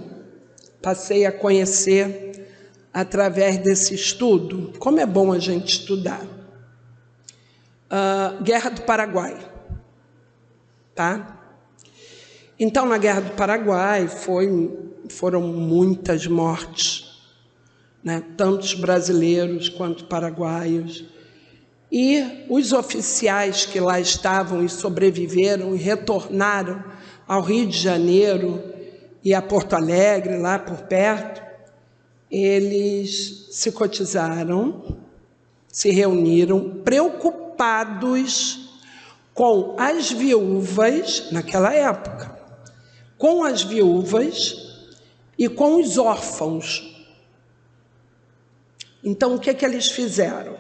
B: passei a conhecer através desse estudo. Como é bom a gente estudar. Guerra do Paraguai, tá? Então, na Guerra do Paraguai foram muitas mortes, né? Tantos brasileiros quanto paraguaios. E os oficiais que lá estavam e sobreviveram e retornaram ao Rio de Janeiro e a Porto Alegre, lá por perto, eles se cotizaram, se reuniram, preocupados com as viúvas, naquela época, com as viúvas e com os órfãos. Então, o que eles fizeram?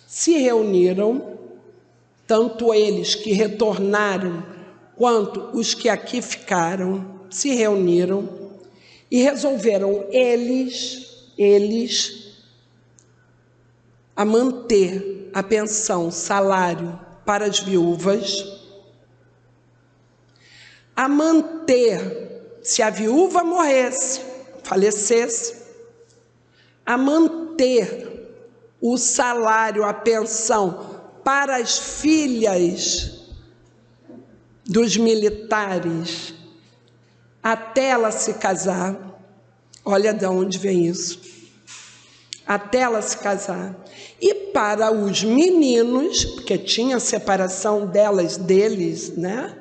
B: Se reuniram, tanto eles que retornaram, quanto os que aqui ficaram, se reuniram e resolveram eles a manter a pensão, salário para as viúvas, a manter, se a viúva morresse, falecesse, a manter o salário, a pensão para as filhas dos militares até ela se casar. Olha de onde vem isso. Até ela se casar. E para os meninos, porque tinha separação deles, né?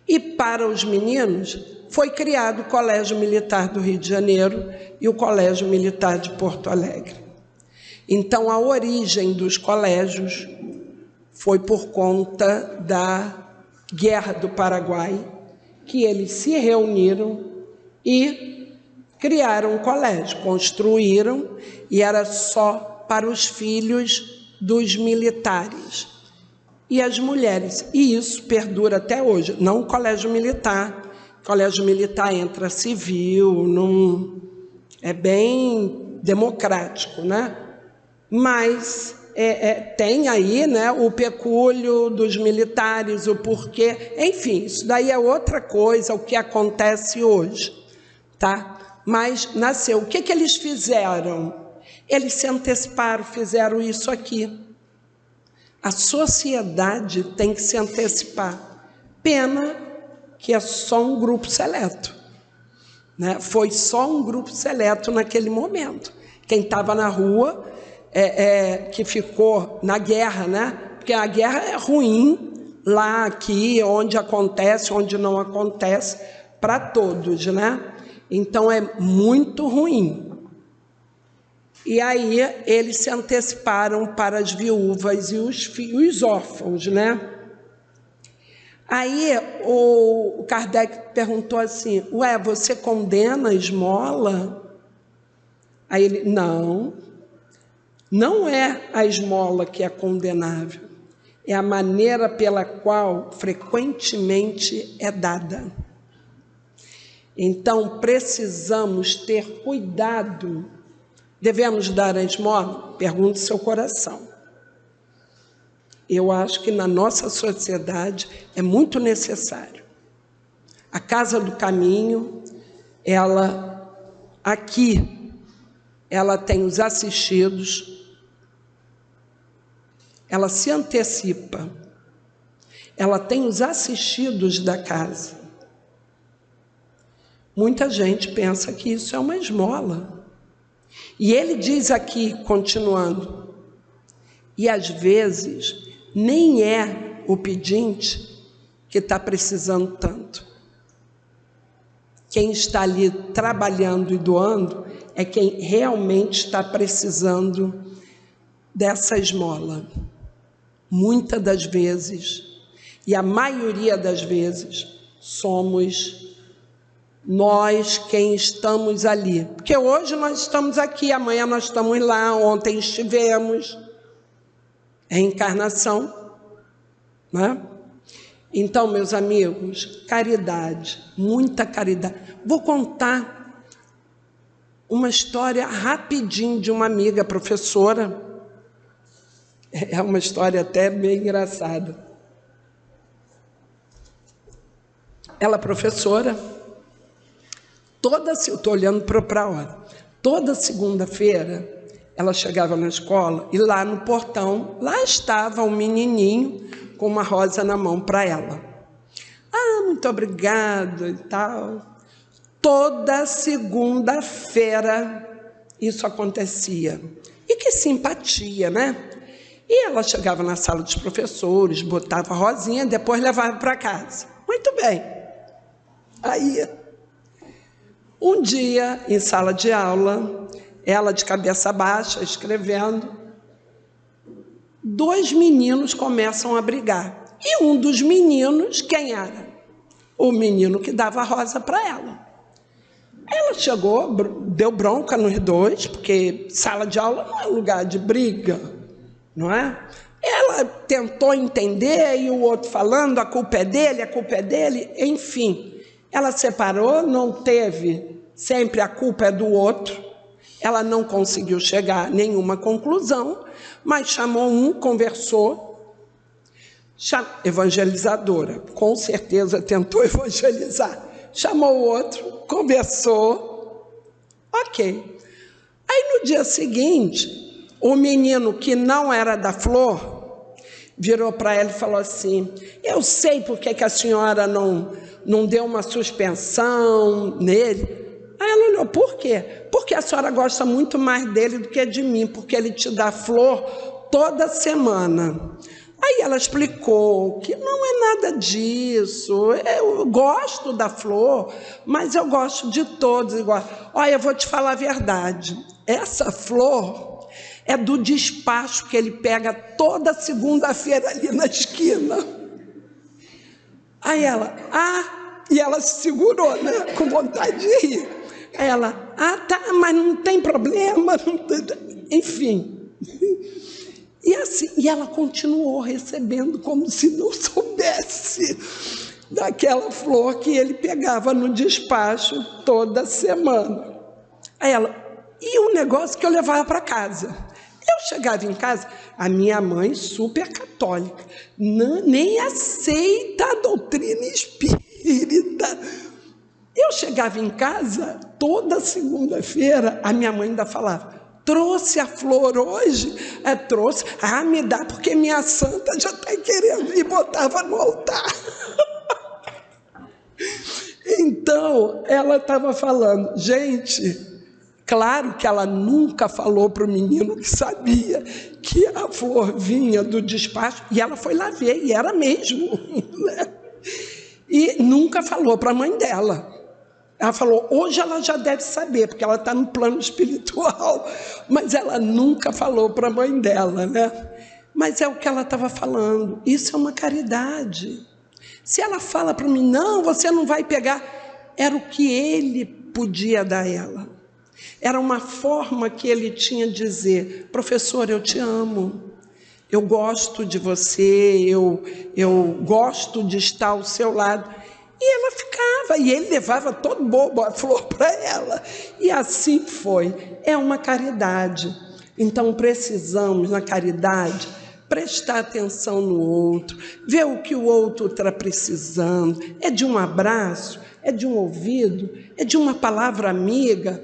B: E para os meninos, foi criado o Colégio Militar do Rio de Janeiro e o Colégio Militar de Porto Alegre. Então, a origem dos colégios foi por conta da Guerra do Paraguai, que eles se reuniram e criaram um colégio, construíram, e era só para os filhos dos militares e as mulheres. E isso perdura até hoje. Não o colégio militar. O colégio militar entra civil, não, é bem democrático, né? Mas tem aí, né, o pecúlio dos militares, o porquê, enfim, isso daí é outra coisa, o que acontece hoje, tá? Mas nasceu. O que eles fizeram? Eles se anteciparam, fizeram isso aqui. A sociedade tem que se antecipar. Pena que é só um grupo seleto, né? Foi só um grupo seleto naquele momento. Quem estava na rua, que ficou na guerra, né? Porque a guerra é ruim lá, aqui, onde acontece, onde não acontece, para todos, né? Então é muito ruim. E aí eles se anteciparam para as viúvas e os órfãos, né? Aí o Kardec perguntou assim: ué, você condena a esmola? Aí ele: não é a esmola que é condenável, é a maneira pela qual frequentemente é dada. Então precisamos ter cuidado. Devemos dar a esmola? Pergunte seu coração. Eu acho que na nossa sociedade é muito necessário. A Casa do Caminho, ela tem os assistidos, ela se antecipa, ela tem os assistidos da casa. Muita gente pensa que isso é uma esmola. E ele diz aqui, continuando, e às vezes nem é o pedinte que está precisando tanto. Quem está ali trabalhando e doando é quem realmente está precisando dessa esmola. Muitas das vezes, e a maioria das vezes, somos nós quem estamos ali. Porque hoje nós estamos aqui, amanhã nós estamos lá, ontem estivemos. É encarnação, né? Então, meus amigos, caridade, muita caridade. Vou contar uma história rapidinho de uma amiga professora. É uma história até bem engraçada. Ela professora, estou olhando para a hora, toda segunda-feira ela chegava na escola e lá no portão, lá estava um menininho com uma rosa na mão para ela. Ah, muito obrigada e tal. Toda segunda-feira isso acontecia. E que simpatia, né? E ela chegava na sala dos professores, botava a rosinha, depois levava para casa. Muito bem. Aí, um dia, em sala de aula, ela de cabeça baixa, escrevendo, 2 meninos começam a brigar. E um dos meninos, quem era? O menino que dava a rosa para ela. Ela chegou, deu bronca nos dois, porque sala de aula não é lugar de briga, não é? Ela tentou entender e o outro falando, a culpa é dele, enfim. Ela separou, não teve, sempre a culpa é do outro. Ela não conseguiu chegar a nenhuma conclusão, mas chamou um, conversou, evangelizadora, com certeza tentou evangelizar. Chamou o outro, conversou, ok. Aí no dia seguinte, o menino que não era da flor, virou para ela e falou assim, eu sei por que a senhora não deu uma suspensão nele. Aí ela olhou, por quê? Porque a senhora gosta muito mais dele do que de mim, porque ele te dá flor toda semana. Aí ela explicou que não é nada disso, eu gosto da flor, mas eu gosto de todos igual. Olha, eu vou te falar a verdade, essa flor é do despacho que ele pega toda segunda-feira ali na esquina. Aí ela, e ela se segurou, né, com vontade de rir. Aí ela, tá, mas não tem problema, não tem... enfim. E assim, e ela continuou recebendo como se não soubesse daquela flor que ele pegava no despacho toda semana. Aí ela, e um negócio que eu levava para casa. Eu chegava em casa, a minha mãe super católica, nem aceita a doutrina espírita. Eu chegava em casa, toda segunda-feira, a minha mãe ainda falava, trouxe a flor hoje? Trouxe. Me dá, porque minha santa já está querendo. E botava no altar. Então, ela estava falando, gente, claro que ela nunca falou para o menino que sabia que a flor vinha do despacho, e ela foi lá ver, e era mesmo, né? E nunca falou para a mãe dela. Ela falou, hoje ela já deve saber, porque ela está no plano espiritual, mas ela nunca falou para a mãe dela, né? Mas é o que ela estava falando, isso é uma caridade. Se ela fala para mim, não, você não vai pegar, era o que ele podia dar a ela. Era uma forma que ele tinha de dizer, professor, eu te amo, eu gosto de você, eu gosto de estar ao seu lado. E ela ficava, e ele levava todo bobo a flor para ela. E assim foi, é uma caridade. Então precisamos, na caridade, prestar atenção no outro, ver o que o outro está precisando. É de um abraço, é de um ouvido, é de uma palavra amiga.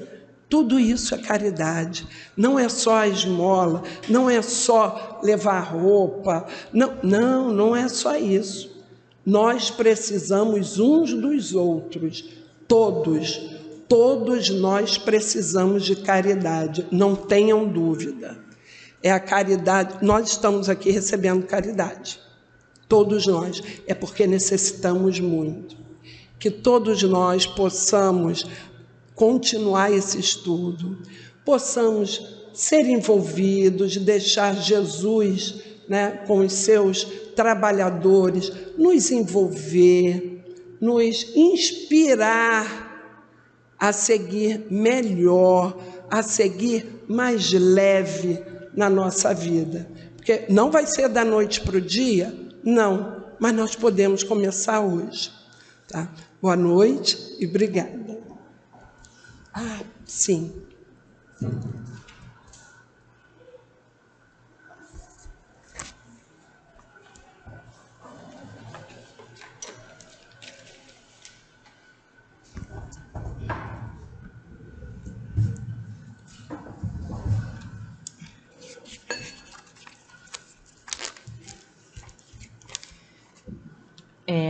B: Tudo isso é caridade. Não é só a esmola, não é só levar roupa. Não é só isso. Nós precisamos uns dos outros. Todos nós precisamos de caridade. Não tenham dúvida. É a caridade. Nós estamos aqui recebendo caridade. Todos nós. É porque necessitamos muito. Que todos nós possamos continuar esse estudo, possamos ser envolvidos, deixar Jesus, né, com os seus trabalhadores, nos envolver, nos inspirar a seguir melhor, a seguir mais leve na nossa vida. Porque não vai ser da noite para o dia, não, mas nós podemos começar hoje. Tá? Boa noite e obrigada. Ah, sim.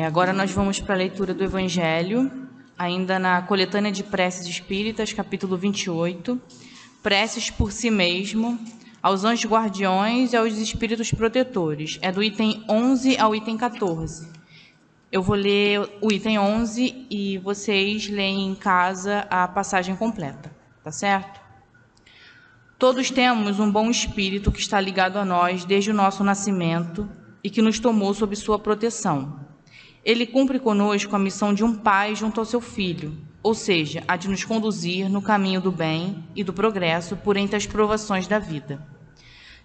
A: Agora nós vamos para a leitura do Evangelho, ainda na Coletânea de Preces Espíritas, capítulo 28, Preces por si mesmo, aos anjos guardiões e aos espíritos protetores. É do item 11 ao item 14. Eu vou ler o item 11 e vocês leem em casa a passagem completa, tá certo? Todos temos um bom espírito que está ligado a nós desde o nosso nascimento e que nos tomou sob sua proteção. Ele cumpre conosco a missão de um pai junto ao seu filho, ou seja, a de nos conduzir no caminho do bem e do progresso por entre as provações da vida.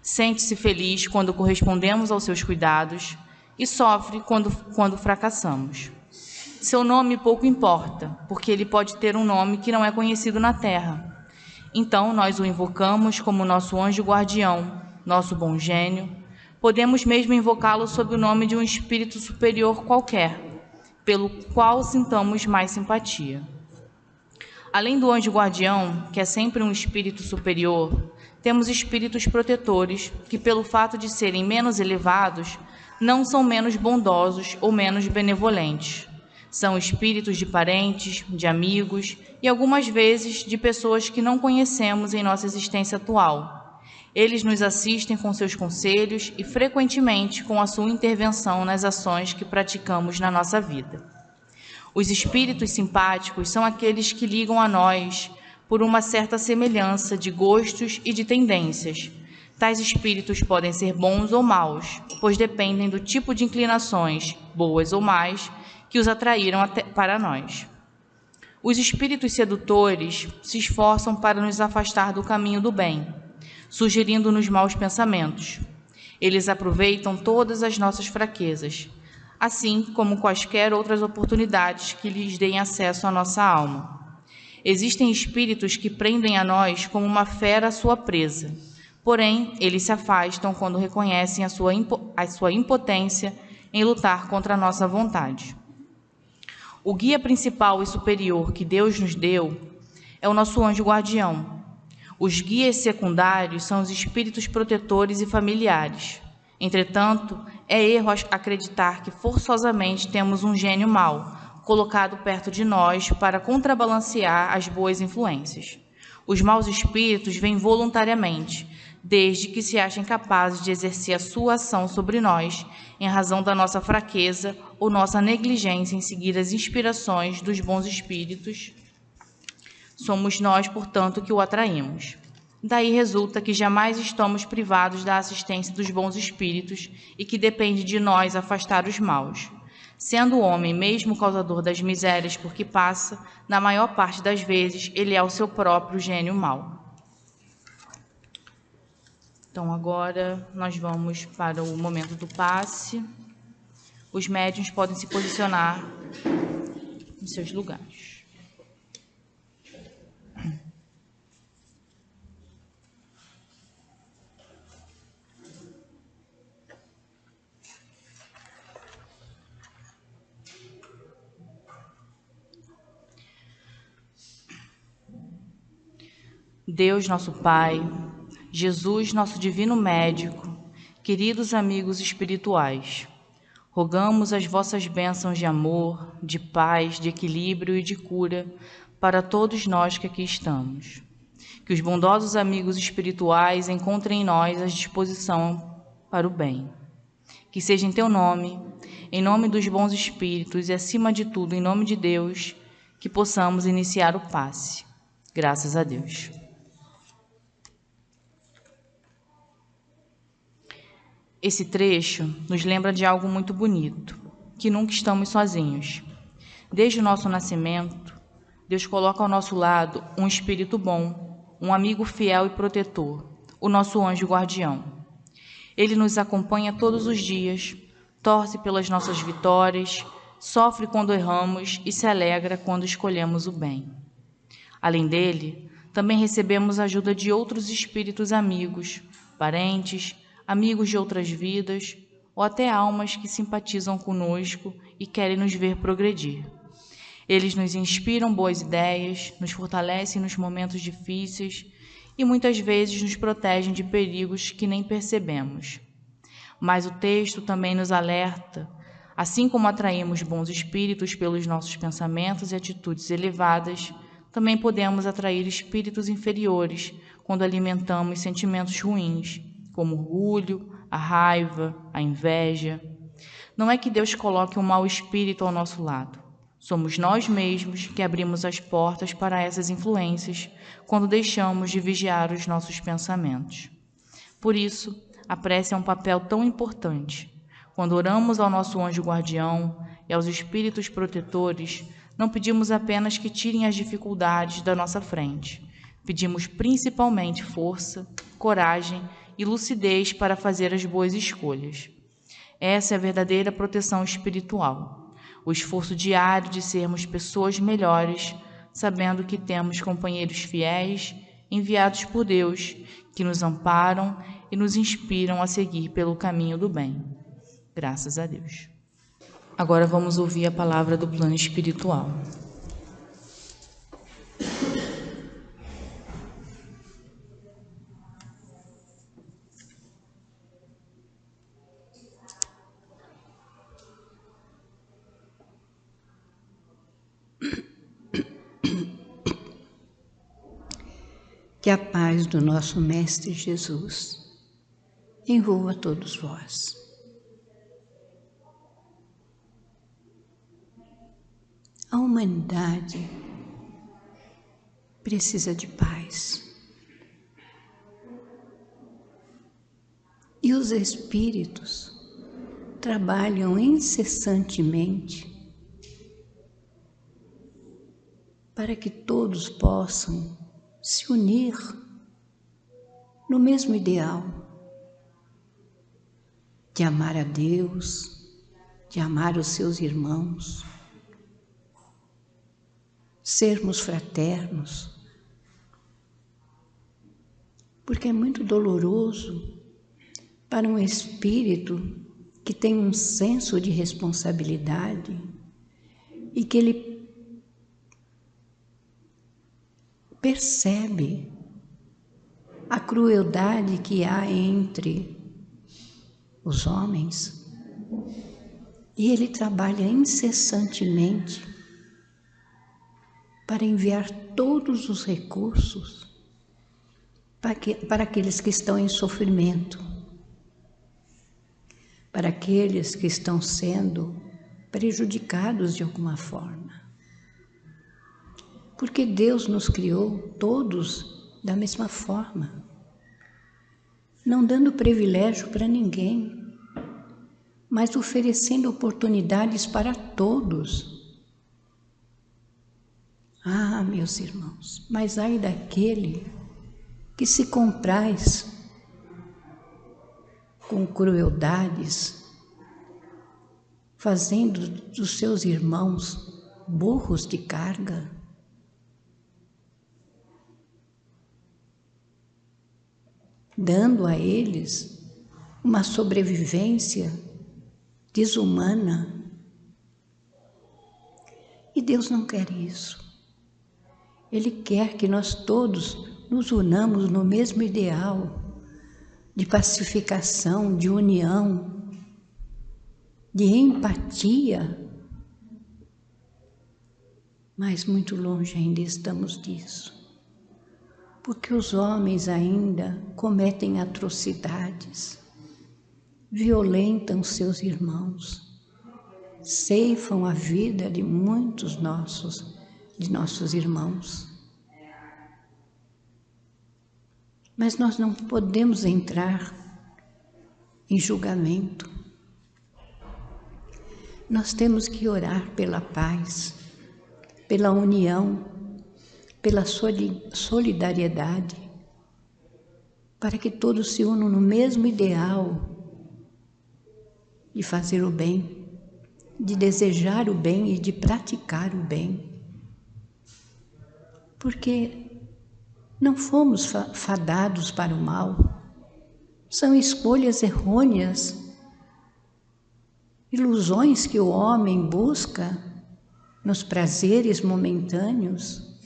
A: Sente-se feliz quando correspondemos aos seus cuidados e sofre quando fracassamos. Seu nome pouco importa, porque ele pode ter um nome que não é conhecido na terra. Então, nós o invocamos como nosso anjo guardião, nosso bom gênio. Podemos mesmo invocá-lo sob o nome de um espírito superior qualquer, pelo qual sintamos mais simpatia. Além do anjo guardião, que é sempre um espírito superior, temos espíritos protetores, que pelo fato de serem menos elevados, não são menos bondosos ou menos benevolentes. São espíritos de parentes, de amigos e algumas vezes de pessoas que não conhecemos em nossa existência atual. Eles nos assistem com seus conselhos e frequentemente com a sua intervenção nas ações que praticamos na nossa vida. Os espíritos simpáticos são aqueles que ligam a nós por uma certa semelhança de gostos e de tendências. Tais espíritos podem ser bons ou maus, pois dependem do tipo de inclinações, boas ou más, que os atraíram para nós. Os espíritos sedutores se esforçam para nos afastar do caminho do bem, sugerindo-nos maus pensamentos. Eles aproveitam todas as nossas fraquezas, assim como quaisquer outras oportunidades que lhes deem acesso à nossa alma. Existem espíritos que prendem a nós como uma fera a sua presa, porém, eles se afastam quando reconhecem a sua impotência em lutar contra a nossa vontade. O guia principal e superior que Deus nos deu é o nosso anjo guardião. Os guias secundários são os espíritos protetores e familiares. Entretanto, é erro acreditar que forçosamente temos um gênio mau, colocado perto de nós para contrabalancear as boas influências. Os maus espíritos vêm voluntariamente, desde que se achem capazes de exercer a sua ação sobre nós, em razão da nossa fraqueza ou nossa negligência em seguir as inspirações dos bons espíritos. Somos nós, portanto, que o atraímos. Daí resulta que jamais estamos privados da assistência dos bons espíritos e que depende de nós afastar os maus. Sendo o homem mesmo causador das misérias por que passa, na maior parte das vezes ele é o seu próprio gênio mau. Então agora nós vamos para o momento do passe. Os médiuns podem se posicionar em seus lugares. Deus, nosso Pai, Jesus, nosso divino médico, queridos amigos espirituais, rogamos as vossas bênçãos de amor, de paz, de equilíbrio e de cura para todos nós que aqui estamos. Que os bondosos amigos espirituais encontrem em nós a disposição para o bem. Que seja em teu nome, em nome dos bons espíritos e, acima de tudo, em nome de Deus, que possamos iniciar o passe. Graças a Deus. Esse trecho nos lembra de algo muito bonito, que nunca estamos sozinhos. Desde o nosso nascimento, Deus coloca ao nosso lado um espírito bom, um amigo fiel e protetor, o nosso anjo guardião. Ele nos acompanha todos os dias, torce pelas nossas vitórias, sofre quando erramos e se alegra quando escolhemos o bem. Além dele, também recebemos a ajuda de outros espíritos amigos, parentes, amigos de outras vidas, ou até almas que simpatizam conosco e querem nos ver progredir. Eles nos inspiram boas ideias, nos fortalecem nos momentos difíceis e muitas vezes nos protegem de perigos que nem percebemos. Mas o texto também nos alerta, assim como atraímos bons espíritos pelos nossos pensamentos e atitudes elevadas, também podemos atrair espíritos inferiores quando alimentamos sentimentos ruins, como o orgulho, a raiva, a inveja. Não é que Deus coloque um mau espírito ao nosso lado. Somos nós mesmos que abrimos as portas para essas influências quando deixamos de vigiar os nossos pensamentos. Por isso, a prece é um papel tão importante. Quando oramos ao nosso anjo guardião e aos espíritos protetores, não pedimos apenas que tirem as dificuldades da nossa frente. Pedimos principalmente força, coragem e lucidez para fazer as boas escolhas. Essa é a verdadeira proteção espiritual, o esforço diário de sermos pessoas melhores, sabendo que temos companheiros fiéis, enviados por Deus, que nos amparam e nos inspiram a seguir pelo caminho do bem. Graças a Deus. Agora vamos ouvir a palavra do plano espiritual.
C: Que a paz do nosso Mestre Jesus envolva todos vós. A humanidade precisa de paz. E os espíritos trabalham incessantemente para que todos possam se unir no mesmo ideal de amar a Deus, de amar os seus irmãos, sermos fraternos, porque é muito doloroso para um espírito que tem um senso de responsabilidade e que ele percebe a crueldade que há entre os homens e ele trabalha incessantemente para enviar todos os recursos para aqueles que estão em sofrimento, para aqueles que estão sendo prejudicados de alguma forma. Porque Deus nos criou todos da mesma forma, não dando privilégio para ninguém, mas oferecendo oportunidades para todos. Ah, meus irmãos, mas ai daquele que se compraz com crueldades, fazendo dos seus irmãos burros de carga, dando a eles uma sobrevivência desumana. E Deus não quer isso. Ele quer que nós todos nos unamos no mesmo ideal de pacificação, de união, de empatia. Mas muito longe ainda estamos disso, porque os homens ainda cometem atrocidades, violentam seus irmãos, ceifam a vida de muitos de nossos irmãos. Mas nós não podemos entrar em julgamento. Nós temos que orar pela paz, pela união, pela solidariedade, para que todos se unam no mesmo ideal de fazer o bem, de desejar o bem e de praticar o bem. Porque não fomos fadados para o mal. São escolhas errôneas, ilusões que o homem busca nos prazeres momentâneos,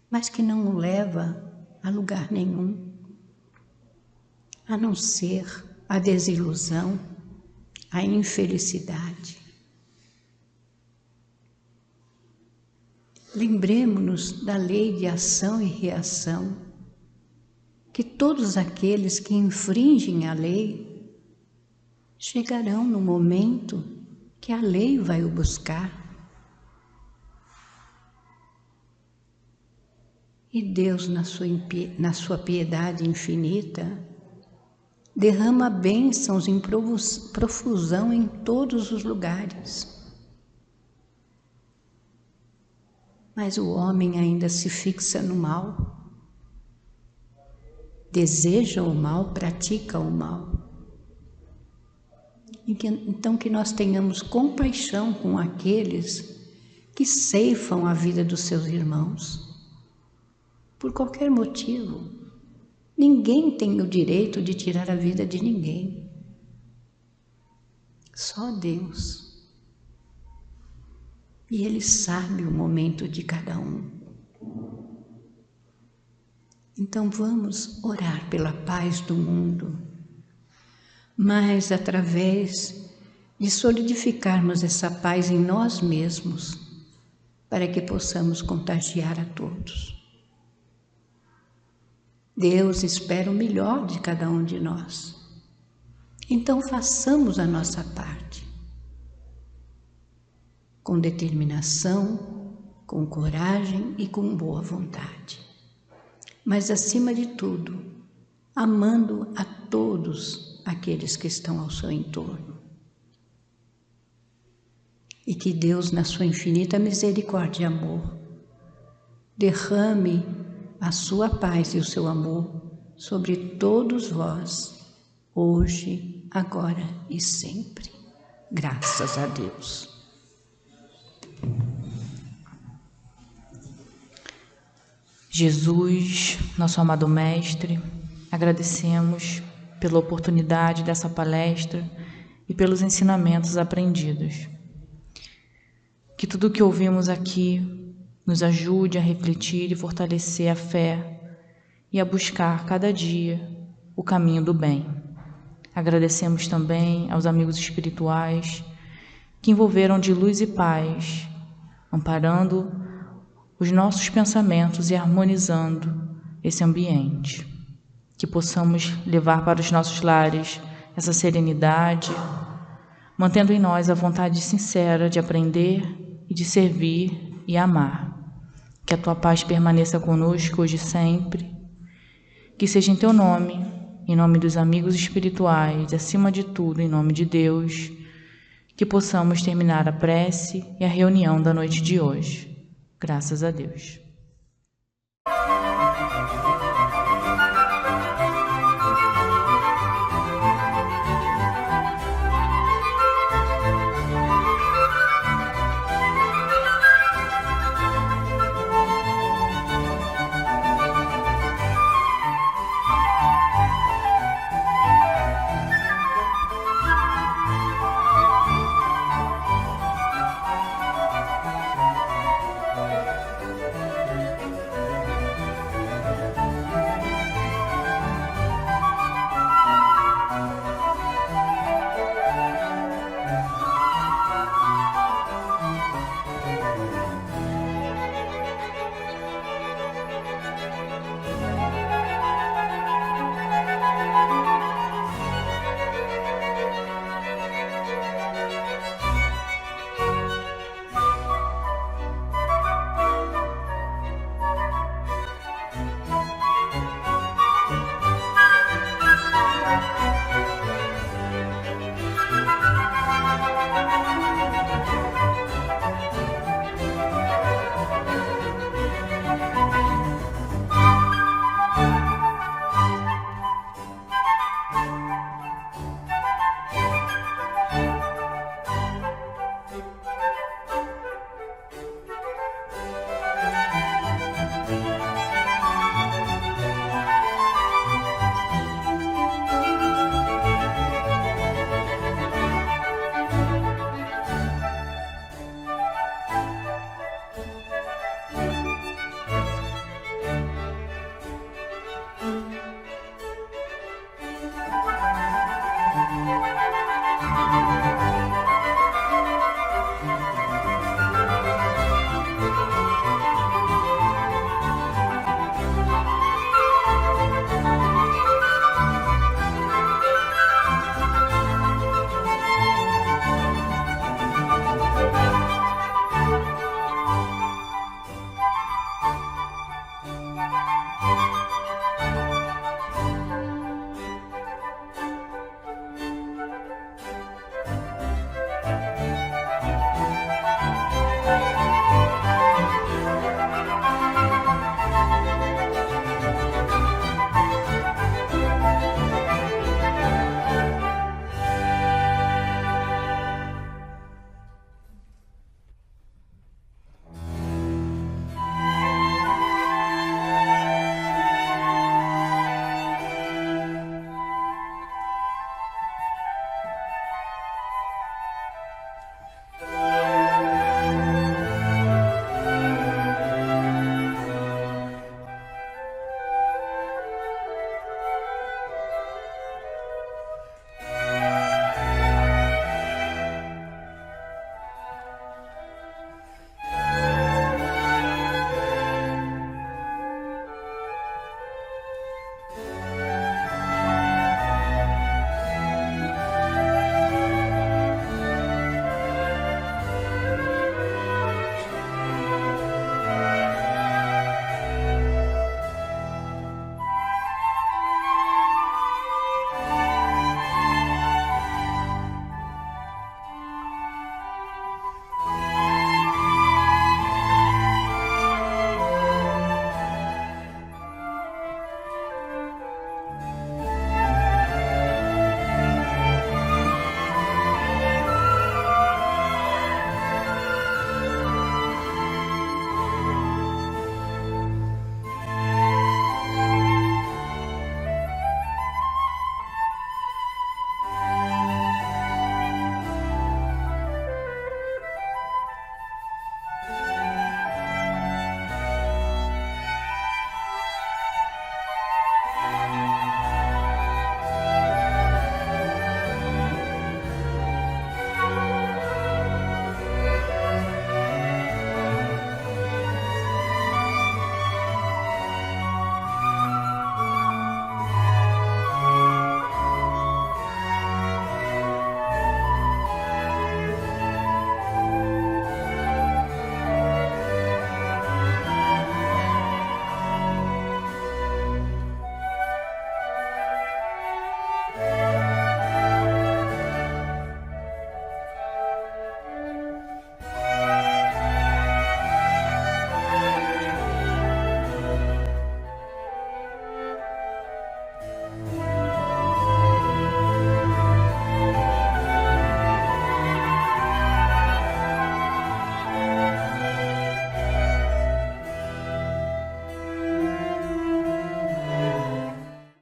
C: mas que não o leva a lugar nenhum, a não ser a desilusão, a infelicidade. Lembremos-nos da lei de ação e reação, que todos aqueles que infringem a lei chegarão no momento que a lei vai o buscar. E Deus, na sua piedade infinita, derrama bênçãos em profusão em todos os lugares. Mas o homem ainda se fixa no mal, deseja o mal, pratica o mal. Então que nós tenhamos compaixão com aqueles que ceifam a vida dos seus irmãos, por qualquer motivo. Ninguém tem o direito de tirar a vida de ninguém, só Deus. E Ele sabe o momento de cada um. Então vamos orar pela paz do mundo, mas através de solidificarmos essa paz em nós mesmos, para que possamos contagiar a todos. Deus espera o melhor de cada um de nós. Então façamos a nossa parte, com determinação, com coragem e com boa vontade. Mas, acima de tudo, amando a todos aqueles que estão ao seu entorno. E que Deus, na sua infinita misericórdia e amor, derrame a sua paz e o seu amor sobre todos vós, hoje, agora e sempre. Graças a Deus.
A: Jesus, nosso amado Mestre, agradecemos pela oportunidade dessa palestra e pelos ensinamentos aprendidos. Que tudo o que ouvimos aqui nos ajude a refletir e fortalecer a fé e a buscar cada dia o caminho do bem. Agradecemos também aos amigos espirituais que envolveram de luz e paz, amparando os nossos pensamentos e harmonizando esse ambiente. Que possamos levar para os nossos lares essa serenidade, mantendo em nós a vontade sincera de aprender e de servir e amar. Que a Tua paz permaneça conosco hoje e sempre. Que seja em Teu nome, em nome dos amigos espirituais, e acima de tudo, em nome de Deus, que possamos terminar a prece e a reunião da noite de hoje. Graças a Deus.